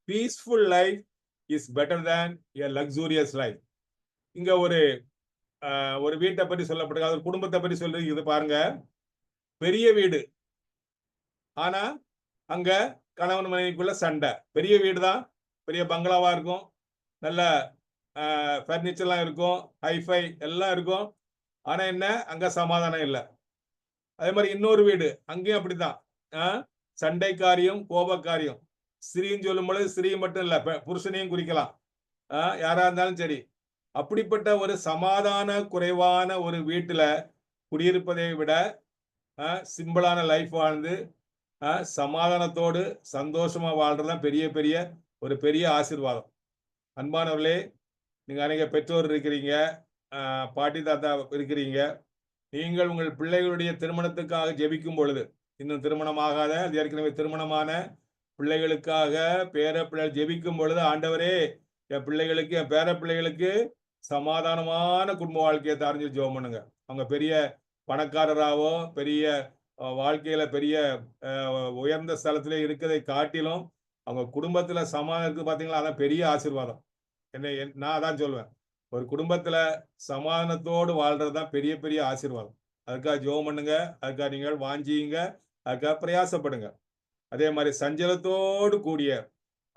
Peaceful life is better than a luxurious life. இங்க ஒரு வீட்டை பற்றி சொல்லப்படுகிறது, ஒரு குடும்பத்தை பற்றி சொல்றது. இது பாருங்க, பெரிய வீடு, ஆனா அங்க கணவன் மனைவிக்குள்ள சண்டை. பெரிய வீடு தான், பெரிய பங்களாவா இருக்கும், நல்ல பர்னிச்சர்லாம் இருக்கும், ஹைஃபை எல்லாம் இருக்கும். ஆனா என்ன, அங்க சமாதானம் இல்லை. அதே மாதிரி இன்னொரு வீடு, அங்கேயும் அப்படித்தான், சண்டைக்காரியம் கோபக்காரியம். ஸ்திரீன்னு சொல்லும் பொழுது ஸ்திரீ மட்டும் இல்ல, புருஷனையும் குறிக்கலாம். யாரா இருந்தாலும் சரி, அப்படிப்பட்ட ஒரு சமாதான குறைவான ஒரு வீட்டுல குடியிருப்பதை விட சிம்பிளான லைஃப் வாழ்ந்து சமாதானத்தோடு சந்தோஷமா வாழ்றதுதான் பெரிய பெரிய ஒரு பெரிய ஆசீர்வாதம். அன்பானவர்களே, நீங்க அநேக பெற்றோர் இருக்கிறீங்க, பாட்டி தாத்தா இருக்கிறீங்க. நீங்கள் உங்கள் பிள்ளைகளுடைய திருமணத்துக்காக ஜெபிக்கும் பொழுது, இன்னும் திருமணமாகாத, அது ஏற்கனவே திருமணமான பிள்ளைகளுக்காக பேர பிள்ளைகள் ஜெபிக்கும் பொழுது, ஆண்டவரே என் பிள்ளைகளுக்கு, என் பேர பிள்ளைகளுக்கு சமாதானமான குடும்ப வாழ்க்கையை தாரஞ்சு ஜெபம் பண்ணுங்க. அவங்க பெரிய பணக்காரராவோ, பெரிய வாழ்க்கையில பெரிய உயர்ந்த ஸ்தலத்திலே இருக்கிறதை காட்டிலும் அவங்க குடும்பத்துல சமாதானம் இருக்கு பாத்தீங்களா, அதான் பெரிய ஆசீர்வாதம். நான் அதான் சொல்லுவேன். ஒரு குடும்பத்துல சமாதானத்தோடு வாழ்றதுதான் பெரிய பெரிய ஆசீர்வாதம். அதுக்காக ஜெபம் பண்ணுங்க, அதுக்காக நீங்கள் வாஞ்சியுங்க, அதுக்காக பிரயாசப்படுங்க. அதே மாதிரி சஞ்சலத்தோடு கூடிய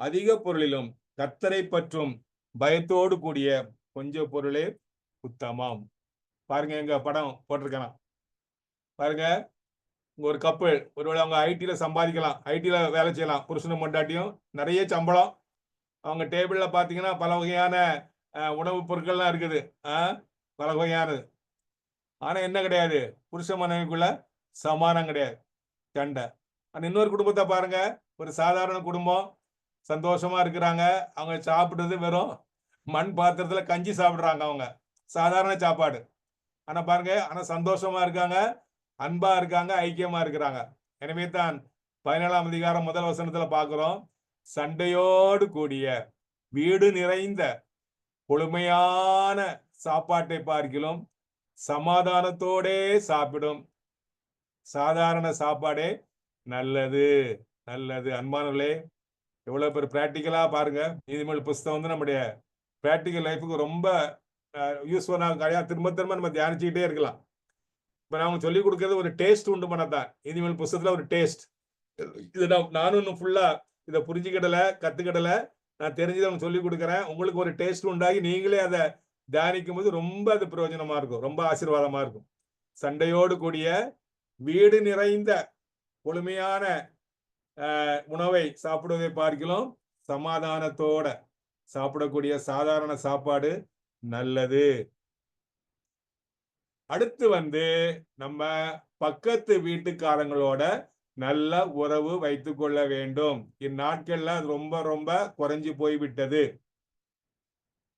அதிக பொருளிலும் கர்த்தரை பற்றும் பயத்தோடு கூடிய கொஞ்ச பொருளே உத்தமம். பாருங்க, எங்க படம் போட்டிருக்கேன் பாருங்க. ஒரு கப்பல், ஒருவேளை அவங்க ஐடில சம்பாதிக்கலாம், ஐடில வேலை செய்யலாம், புருஷனும் பொண்டாட்டியும் நிறைய சம்பளம். அவங்க டேபிள்ல பாத்தீங்கன்னா பல வகையான உணவுப் பொருட்கள்லாம் இருக்குது, பல வகையானது. ஆனா என்ன கிடையாது, புருஷ மனைவிக்குள்ள சமாதானம் கிடையாது, சண்டை. ஆனா இன்னொரு குடும்பத்தை பாருங்க, ஒரு சாதாரண குடும்பம், சந்தோஷமா இருக்கிறாங்க. அவங்க சாப்பிடுறது வெறும் மண் பாத்திரத்துல கஞ்சி சாப்பிடுறாங்க, அவங்க சாதாரண சாப்பாடு. ஆனா பாருங்க, ஆனா சந்தோஷமா இருக்காங்க, அன்பா இருக்காங்க, ஐக்கியமா இருக்கிறாங்க. எனவே தான் 17ஆம் அதிகாரம் முதல் வசனத்துல பார்க்கிறோம், சண்டையோடு கூடிய வீடு நிறைந்த கொழுமையான சாப்பாட்டை பார்க்கிலும் சமாதானத்தோடே சாப்பிடும் சாதாரண சாப்பாடே நல்லது. நல்லது. அன்பானவர்களே, எவ்வளவு பேர் பிராக்டிக்கலா பாருங்க. நீதிமொழி புஸ்தகம் வந்து நம்முடைய பிராக்டிக்கல் லைஃபுக்கு ரொம்ப யூஸ்ஃபுல்லாக கிடையாது. திரும்ப திரும்ப நம்ம தியானிச்சுக்கிட்டே இருக்கலாம். இப்ப நான் உங்களுக்கு சொல்லிக் கொடுக்கறது ஒரு டேஸ்ட் உண்டு பண்ணத்தான். நீதிமொழி புஸ்தகத்துல ஒரு டேஸ்ட். இது நானும் இன்னும் ஃபுல்லா இதை புரிஞ்சுக்கிடல, கத்துக்கிடல. நான் தெரிஞ்சதை அவங்க சொல்லிக் கொடுக்குறேன். உங்களுக்கு ஒரு டேஸ்ட் உண்டாகி நீங்களே அதை தியானிக்கும் போது ரொம்ப அது பிரயோஜனமா இருக்கும், ரொம்ப ஆசீர்வாதமா இருக்கும். சண்டையோடு கூடிய வீடு நிறைந்த கொழுமையான உணவை சாப்பிடுவதை பார்க்கலாம் சமாதானத்தோட சாப்பிடக்கூடிய சாதாரண சாப்பாடு நல்லது. அடுத்து வந்து நம்ம பக்கத்து வீட்டுக்காரங்களோட நல்ல உறவு வைத்துக் கொள்ள வேண்டும். இந்நாட்கள்ல அது ரொம்ப ரொம்ப குறைஞ்சு போய்விட்டது.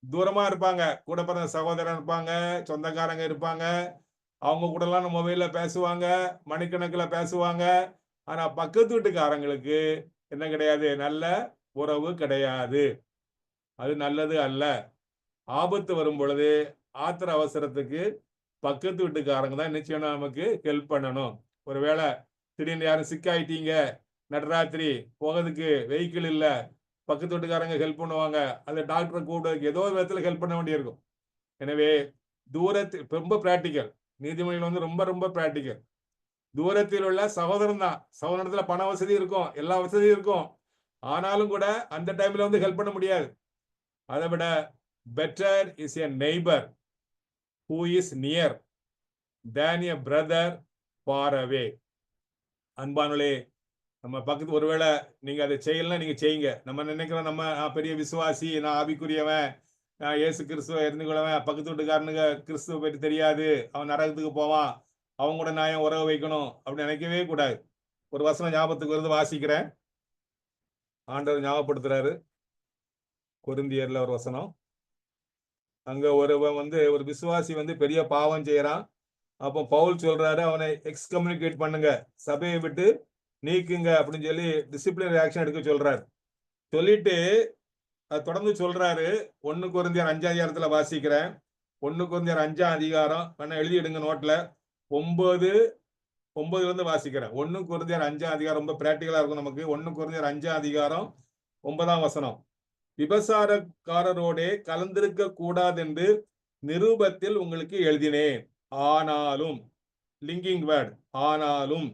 தூரமா இருப்பாங்க, கூட பிறந்த சகோதரன் இருப்பாங்க, சொந்தக்காரங்க இருப்பாங்க, அவங்க கூட எல்லாம் மொபைல்ல பேசுவாங்க, மணிக்கணக்கில் பேசுவாங்க. ஆனா பக்கத்து வீட்டுக்காரங்களுக்கு என்ன கிடையாது, நல்ல உறவு கிடையாது. அது நல்லது அல்ல. ஆபத்து வரும் பொழுது ஆத்திர அவசரத்துக்கு பக்கத்து வீட்டுக்காரங்க தான் நிச்சயம் நமக்கு ஹெல்ப் பண்ணணும். ஒருவேளை திடீர்னு யாரும் சிக்காயிட்டீங்க, நடுராத்திரி போகிறதுக்கு வெஹிக்கிள் இல்ல, பக்கத்து வீட்டுக்காரங்க ஹெல்ப் பண்ணுவாங்க. அந்த டாக்டரை கூப்பிடுறதுக்கு ஏதோ ஒரு விதத்துல ஹெல்ப் பண்ண வேண்டியிருக்கும். எனவே தூரத்தில் ரொம்ப பிராக்டிக்கல். நீதிமொழிகள் வந்து ரொம்ப ரொம்ப பிராக்டிக்கல். தூரத்தில் உள்ள சகோதரன் தான், சகோதரத்துல பண வசதி இருக்கும், எல்லா வசதியும் இருக்கும். ஆனாலும் கூட அந்த டைம்ல வந்து ஹெல்ப் பண்ண முடியாது. அதை விட better is a neighbour who is near than a brother far away. அன்பானே, நம்ம பக்கத்து ஒருவேளை நீங்க அதை செய்யலாம், நீங்க செய்யுங்க. நம்ம நினைக்கிறோம் நம்ம பெரிய விசுவாசி, நான் ஆவிக்குரியவன், நான் இயேசு கிறிஸ்துவ இருந்துக்கொள்ளவன், பக்கத்து வீட்டுக்காரனுக்கு கிறிஸ்துவ பற்றி தெரியாது, அவன் நரகத்துக்கு போவான், அவங்க கூட நான் உறவு வைக்கணும் அப்படின்னு நினைக்கவே கூடாது. ஒரு வசனம் ஞாபகத்துக்கு வருது, வாசிக்கிறேன். ஆண்டவர் ஞாபகப்படுத்துறாரு, கொரிந்தியர்ல ஒரு வசனம். அங்க ஒருவன் வந்து ஒரு விசுவாசி வந்து பெரிய பாவம் செய்யறான். அப்போ பவுல் சொல்றாரு, அவனை எக்ஸ்கம்யூனிகேட் பண்ணுங்க, சபையை விட்டு நீக்குங்க அப்படின்னு சொல்லி டிசிப்ளினரி ஆக்ஷன் எடுக்க சொல்றாரு. சொல்லிட்டு தொடர்ந்து சொல்றாரு. 1 கொரிந்தியர் 5ஆம் அதிகாரத்துல வாசிக்கிறேன். 1 கொரிந்தியர் 5ஆம் அதிகாரம், வேணா எழுதிடுங்க நோட்ல. 9 இருந்து வாசிக்கிறேன். 1 கொரிந்தியர் 5ஆம் அதிகாரம் ரொம்ப பிராக்டிகலா இருக்கும் நமக்கு. 1 கொரிந்தியர் 5ஆம் அதிகாரம் 9ஆம் வசனம். விபசாரக்காரரோடே கலந்திருக்க கூடாது என்று நிருபத்தில் உங்களுக்கு எழுதினேன். ஆனாலும், லிங்கிங் வேர்ட், ஆனாலும்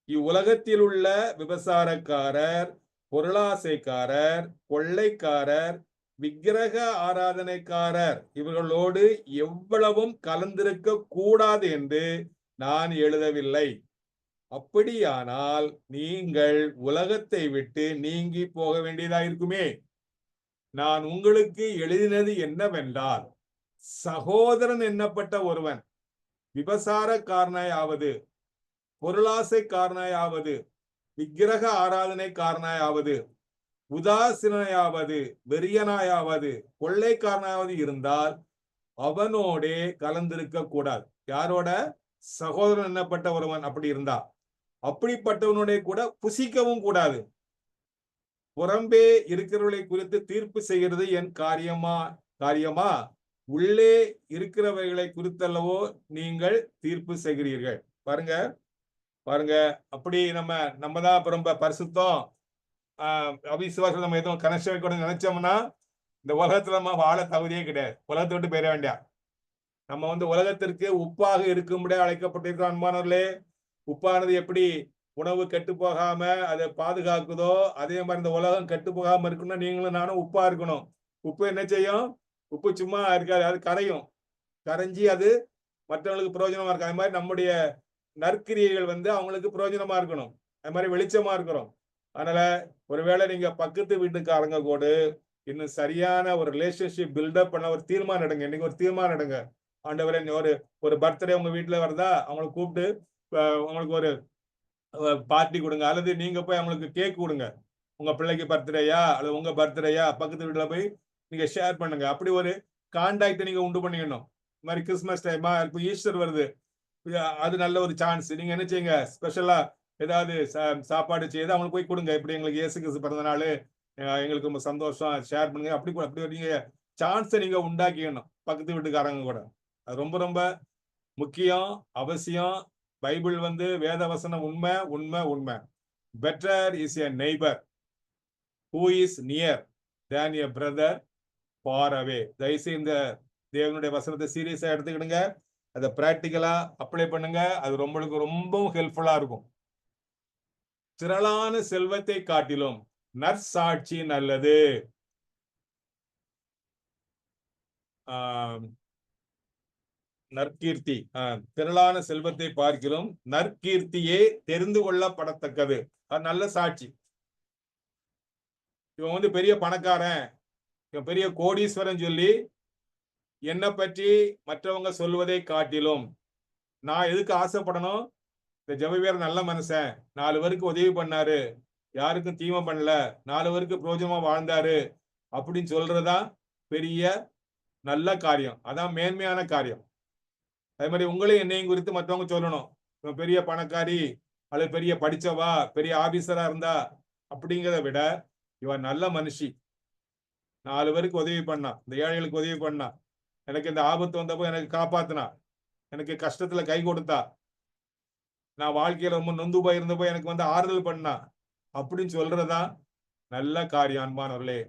இவ்வுலகத்தில் உள்ள விபசாரக்காரர், பொருளாசைக்காரர், கொள்ளைக்காரர், விக்கிரக ஆராதனைக்காரர் இவர்களோடு எவ்வளவும் கலந்திருக்க கூடாது என்று நான் எழுதவில்லை. அப்படியானால் நீங்கள் உலகத்தை விட்டு நீங்கி போக வேண்டியதாயிருக்குமே. நான் உங்களுக்கு எழுதினது என்னவென்றால், சகோதரன் எண்ணப்பட்ட ஒருவன் விபசாரக்காரனாயாவது, பொருளாசைக்காரனாயாவது, விக்கிரக ஆராதனைக்காரனாயாவது, உதாசீனாயாவது, வெறியனாயாவது, கொள்ளைக்காரனாவது இருந்தால் அவனோடே கலந்திருக்க கூடாது. யாரோட? சகோதரன் எண்ணப்பட்ட ஒருவன் அப்படி இருந்தா, அப்படிப்பட்டவனுடைய கூட புசிக்கவும் கூடாது. புறம்பே இருக்கிறவர்களை குறித்து தீர்ப்பு செய்கிறது என் காரியமா? உள்ளே இருக்கிறவைகளை குறித்தல்லவோ நீங்கள் தீர்ப்பு செய்கிறீர்கள். பாருங்க பாருங்க, அப்படி நம்ம தான் ரொம்ப பரிசுத்தம், அவிசுவாசம் நம்ம எதுவும் கனெக்ஷன் வைக்கணும்னு நினைச்சோம்னா இந்த உலகத்துல நம்ம வாழ தகுதியே கிடையாது. உலகத்தை விட்டு போயிட வேண்டியா. நம்ம உலகத்திற்கு உப்பாக இருக்கும்படியா அழைக்கப்பட்டிருக்கிறோம். அன்பானவர்களே, உப்பானது எப்படி உணவு கெட்டு போகாம அதை பாதுகாக்குதோ, அதே மாதிரி இந்த உலகம் கெட்டு போகாம இருக்கணும்னா நீங்களும் நானும் உப்பா இருக்கணும். உப்பு என்ன செய்யும்? உப்பு சும்மா இருக்காது, அது கரையும். கரைஞ்சி அது மற்றவங்களுக்கு பிரயோஜனமா இருக்கு. அது மாதிரி நம்முடைய நற்கிரியைகள் அவங்களுக்கு பிரயோஜனமா இருக்கணும். அது மாதிரி வெளிச்சமா இருக்கிறோம். அதனால ஒருவேளை நீங்க பக்கத்து வீட்டுக்காரங்க கூட இன்னும் சரியான ஒரு ரிலேஷன்ஷிப் பில்டப் பண்ண ஒரு தீர்மானம் எடுங்க. இன்னைக்கு ஒரு தீர்மானம் எடுங்க. ஆண்டவரே, ஒரு பர்த்டே உங்க வீட்டுல வருதா, அவங்களை கூப்பிட்டு உங்களுக்கு ஒரு பார்ட்டி கொடுங்க, அல்லது நீங்க போய் அவங்களுக்கு கேக் கொடுங்க. உங்க பிள்ளைக்கு பர்த்டேயா அல்லது உங்க பர்த்டேயா பக்கத்து வீட்டுல போய் நீங்க ஷேர் பண்ணுங்க. அப்படி ஒரு கான்டாக்ட் நீங்க உண்டு பண்ணிக்கணும். இந்த மாதிரி கிறிஸ்துமஸ் டைமா, இப்போ ஈஸ்டர் வருது, அது நல்ல ஒரு சான்ஸ். நீங்க என்ன செய்யுங்க, ஸ்பெஷலா ஏதாவது சாப்பாடு செய்து அவங்களுக்கு போய் கொடுங்க. இப்படி எங்களுக்கு இயேசு கிறிஸ்து பிறந்த நாள், எங்களுக்கு ரொம்ப சந்தோஷம், ஷேர் பண்ணுங்க. அப்படி நீங்க சான்ஸை நீங்க உண்டாக்கிக்கணும் பக்கத்து வீட்டுக்காரங்க கூட. அது ரொம்ப ரொம்ப முக்கியம், அவசியம். பைபிள் வேத வசனம் உண்மை உண்மை உண்மை. Better is a neighbour who is near than a brother far away. தயவுசெய்து இந்த தேவனுடைய வசனத்தை சீரியஸா எடுத்துக்கிடுங்க. அதை பிராக்டிக்கலா அப்ளை பண்ணுங்க. அது ரொம்பவும் ஹெல்ப்ஃபுல்லா இருக்கும். திரளான செல்வத்தை காட்டிலும் நற்சாட்சி நல்லது. நற்கீர்த்தி, திரளான செல்வத்தை பார்க்கிலும் நற்கீர்த்தியே தெரிந்து கொள்ளப்படத்தக்கது. அது நல்ல சாட்சி. இவன் பெரிய பணக்காரன், இவன் பெரிய கோடீஸ்வரன் சொல்லி என்னை பற்றி மற்றவங்க சொல்வதை காட்டிலும் நான் எதுக்கு ஆசைப்படணும்? இந்த ஜெபவீரர் நல்ல மனுஷன், 4 பேருக்கு உதவி பண்ணாரு, யாருக்கும் தீமை பண்ணல, 4 பேருக்கு பிரயோஜனமா வாழ்ந்தாரு அப்படின்னு சொல்றதா பெரிய நல்ல காரியம். அதான் மேன்மையான காரியம். அதே மாதிரி உங்களையும் என்னையும் குறித்து மற்றவங்க சொல்லணும். இவன் பெரிய பணக்காரி அல்லது பெரிய படிச்சவா, பெரிய ஆபீசரா இருந்தா அப்படிங்கிறத விட இவன் நல்ல மனுஷி, 4 பேருக்கு உதவி பண்ணா, இந்த ஏழைகளுக்கு உதவி பண்ணா, எனக்கு இந்த ஆபத்து வந்தப்போ எனக்கு காப்பாத்தினா, எனக்கு கஷ்டத்துல கை கொடுத்தா, நான் வாழ்க்கையில ரொம்ப நொந்து போய் இருந்தப்போ எனக்கு ஆறுதல் பண்ணா அப்படின்னு சொல்றதா நல்ல காரியம். அன்பானவர்களே,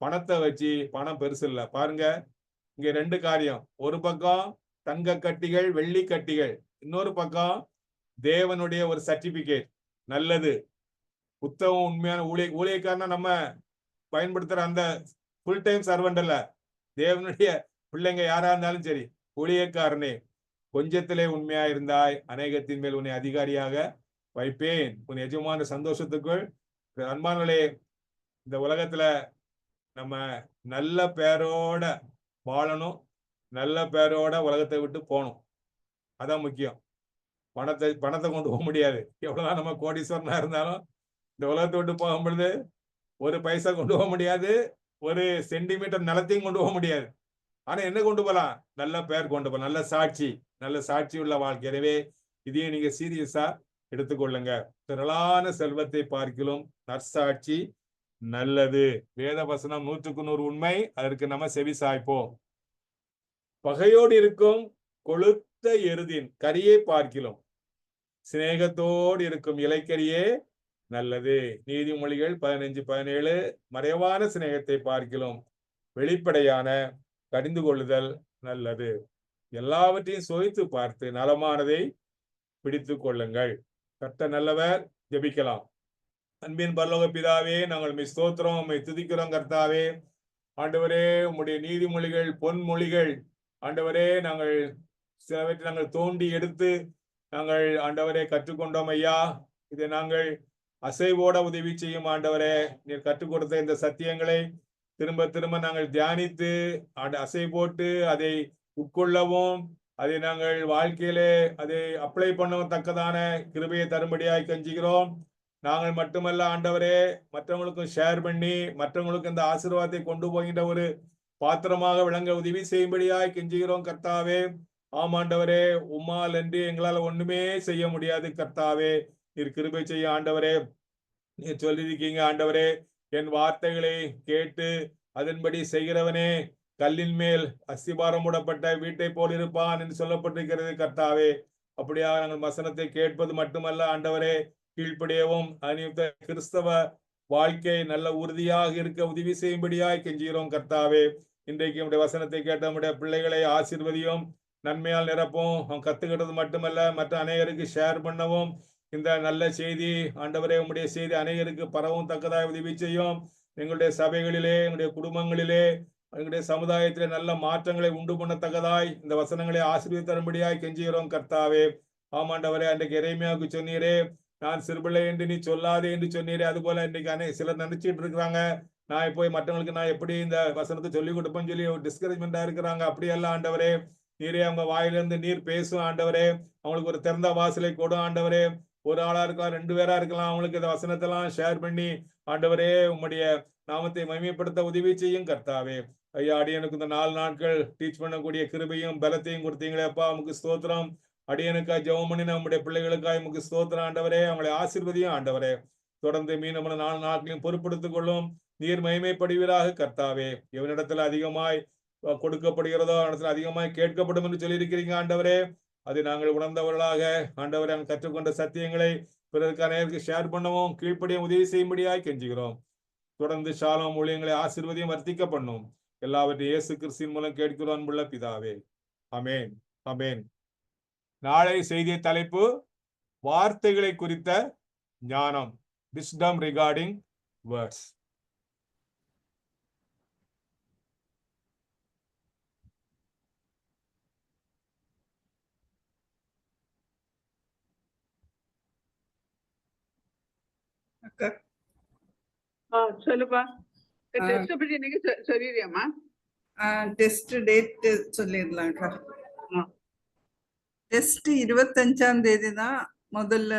பணத்தை வச்சு பணம் பெருசு இல்லை. பாருங்க, இங்க 2 காரியம். ஒரு பக்கம் தங்க கட்டிகள், வெள்ளி கட்டிகள், இன்னொரு பக்கம் தேவனுடைய ஒரு சர்டிபிகேட். நல்லது, உத்தமம், உண்மையான ஊழியக்காரனா நம்ம பயன்படுத்துற அந்த ஃபுல் டைம் சர்வெண்ட் அல்ல, தேவனுடைய பிள்ளைங்க யாரா இருந்தாலும் சரி, ஊழியக்காரனே, கொஞ்சத்திலே உண்மையா இருந்தாய், அநேகத்தின் மேல் உன்னை அதிகாரியாக வைப்பேன், உன் எஜமான சந்தோஷத்துக்குள். அன்பானவர்களே, இந்த உலகத்துல நம்ம நல்ல பேரோட வாழணும், நல்ல பேரோட உலகத்தை விட்டு போகணும். அதான் முக்கியம். பணத்தை கொண்டு போக முடியாது. எவ்வளவுதான் நம்ம கோடீஸ்வரனா இருந்தாலும் இந்த உலகத்தை விட்டு போகும் பொழுது ஒரு பைசா கொண்டு போக முடியாது, ஒரு சென்டிமீட்டர் நிலத்தையும் கொண்டு போக முடியாது. ஆனா என்ன கொண்டு போகலாம்? நல்ல பேர் கொண்டு போகலாம், நல்ல சாட்சி உள்ள வாழ்க்கை. எனவே இதையும் நீங்க சீரியஸா எடுத்துக்கொள்ளுங்க. திரளான செல்வத்தை பார்க்கிலும் நற்சாட்சி நல்லது. வேத வசனம் 100க்கு 100 உண்மை. அதற்கு நம்ம செவி சாய்ப்போம். பகையோடு இருக்கும் கொளுத்த எருதின் கரியை பார்க்கிலும் சிநேகத்தோடு இருக்கும் இலைக்கரியே நல்லது. நீதிமொழிகள் 15:17. மறைவான சிநேகத்தை பார்க்கிலும் வெளிப்படையான கடிந்து கொள்ளுதல் நல்லது. எல்லாவற்றையும் சோதித்து பார்த்து நலமானதை பிடித்து கொள்ளுங்கள். கர்த்தர் நல்லவர். ஜெபிக்கலாம். அன்பின் பரலோக பிதாவே, நாங்கள் உம்மை ஸ்தோத்திரம், உம்மை துதிக்கிறோம். கர்த்தாவே, ஆண்டவரே, உம்முடைய நீதிமொழிகள் பொன்மொழிகள் ஆண்டவரே, நாங்கள் சிலவற்றை நாங்கள் தோண்டி எடுத்து நாங்கள் ஆண்டவரே கற்றுக்கொண்டோம் ஐயா. இதை நாங்கள் அசைவோட உதவி செய்யும் ஆண்டவரே. நீர் கற்றுக் கொடுத்த இந்த சத்தியங்களை திரும்ப திரும்ப நாங்கள் தியானித்து அசை போட்டு அதை உட்கொள்ளவும் அதை நாங்கள் வாழ்க்கையிலே அதை அப்ளை பண்ணவும் தக்கதான கிருபையை தரும்படியாய் கெஞ்சுகிறோம். நாங்கள் மட்டுமல்ல ஆண்டவரே, மற்றவங்களுக்கும் ஷேர் பண்ணி மற்றவங்களுக்கு இந்த ஆசீர்வாதத்தை கொண்டு போகின்ற ஒரு பாத்திரமாக விளங்க உதவி செய்யும்படியாய் கெஞ்சுகிறோம் கர்த்தாவே. ஆமாண்டவரே, உம்மால் என்று எங்களால் ஒண்ணுமே செய்ய முடியாது கர்த்தாவே. நீர் கிருபை செய்ய ஆண்டவரே. நீர் சொல்லியிருக்கீங்க ஆண்டவரே, என் வார்த்தைகளை கேட்டு அதன்படி செய்கிறவனே கல்லின் மேல் அஸ்திபாரம் மூடப்பட்ட வீட்டை போல் இருப்பான் என்று சொல்லப்பட்டிருக்கிறது கர்த்தாவே. அப்படியாக நாங்கள் வசனத்தை கேட்பது மட்டுமல்ல ஆண்டவரே, கீழ்ப்படியவும் அனியுத்த கிறிஸ்தவ வாழ்க்கை நல்ல உறுதியாக இருக்க உதவி செய்யும்படியாய் கெஞ்சுகிறோம் கர்த்தாவே. இன்றைக்கு நம்முடைய வசனத்தை கேட்ட நம்முடைய பிள்ளைகளை ஆசீர்வதியும், நன்மையால் நிரப்பும். அவன் கத்துக்கிட்டது மட்டுமல்ல, மற்ற அநேகருக்கு ஷேர் பண்ணவும் இந்த நல்ல செய்தி ஆண்டவரே, உம்முடைய செய்தி அநேகருக்கு பரவும் தக்கதாக உதவி செய்யும். எங்களுடைய சபைகளிலே, எங்களுடைய குடும்பங்களிலே, எங்களுடைய சமுதாயத்திலே நல்ல மாற்றங்களை உண்டு பண்ணத்தக்கதாய் இந்த வசனங்களை ஆசீர்வதித்து தரும்படியாய் கெஞ்சுகிறோம் கர்த்தாவே. ஆமாண்டவரே, அன்றைக்கு எரேமியாவுக்கு சொன்னீரே, நான் சிறுபிள்ளை என்று நீ சொல்லாதே என்று சொன்னீரே. அது போல இன்னைக்கு சிலர் நினைச்சிட்டு இருக்கிறாங்க, நான் போய் மற்றவங்களுக்கு நான் எப்படி இந்த வசனத்தை சொல்லிக் கொடுப்பேன்னு சொல்லி ஒரு டிஸ்கரேஜ்மெண்டா இருக்கிறாங்க. அப்படியெல்லாம் ஆண்டவரே, நீரே அவங்க வாயிலிருந்து நீர் பேசும் ஆண்டவரே. அவங்களுக்கு ஒரு திறந்த வாசலை கொடும் ஆண்டவரே. ஒரு ஆளா இருக்கலாம், 2 பேரா இருக்கலாம், அவங்களுக்கு இந்த வசனத்தெல்லாம் ஷேர் பண்ணி ஆண்டவரே உம்முடைய நாமத்தை மகிமைப்படுத்த உதவி செய்யும் கர்த்தாவே. ஐயா, அடியனுக்கு இந்த 4 நாட்கள் டீச் பண்ணக்கூடிய கிருபையும் பலத்தையும் கொடுத்தீங்களே அப்பா, உமக்கு ஸ்தோத்திரம். அடியனுக்காய் ஜெபம் பண்ணி நம்முடைய பிள்ளைகளுக்காய் உமக்கு ஸ்தோத்திரம் ஆண்டவரே. அவங்களை ஆசீர்வதியும் ஆண்டவரே. தொடர்ந்து மீண்டும் 4 நாட்களையும் பொறுப்படுத்திக் கொள்ளும். நீர் மகிமைப்படுவீராக கர்த்தாவே. எவனிடத்துல அதிகமாய் கொடுக்கப்படுகிறதோ இடத்துல அதிகமாய் கேட்கப்படும் என்று சொல்லியிருக்கிறீங்க ஆண்டவரே. அதை நாங்கள் உணர்ந்தவர்களாக ஆண்டவரை நாங்கள் கற்றுக்கொண்ட சத்தியங்களை பிறருக்கு அனைவருக்கு ஷேர் பண்ணவும் கீழ்ப்படியும் உதவி செய்யும்படியாய் கெஞ்சுகிறோம். தொடர்ந்து ஷாலோம் ஊழியங்களை ஆசீர்வதியும் வர்த்திக்க பண்ணும். எல்லாவற்றையும் இயேசு கிறிஸ்துவின் மூலம் கேட்கிறோம் அன்புள்ள பிதாவே. ஆமென், ஆமென். நாளை செய்திய தலைப்பு வார்த்தைகளை குறித்த ஞானம், விஸ்டம் ரிகார்டிங் வேர்ட்ஸ். சொல்லுப்பா. டெஸ்ட் பத்தி நீங்க சொல்லிடுறியாமா? டெஸ்ட் டேட் சொல்லிடலாம்க்கா. டெஸ்ட் 25ஆம் தேதி தான் முதல்ல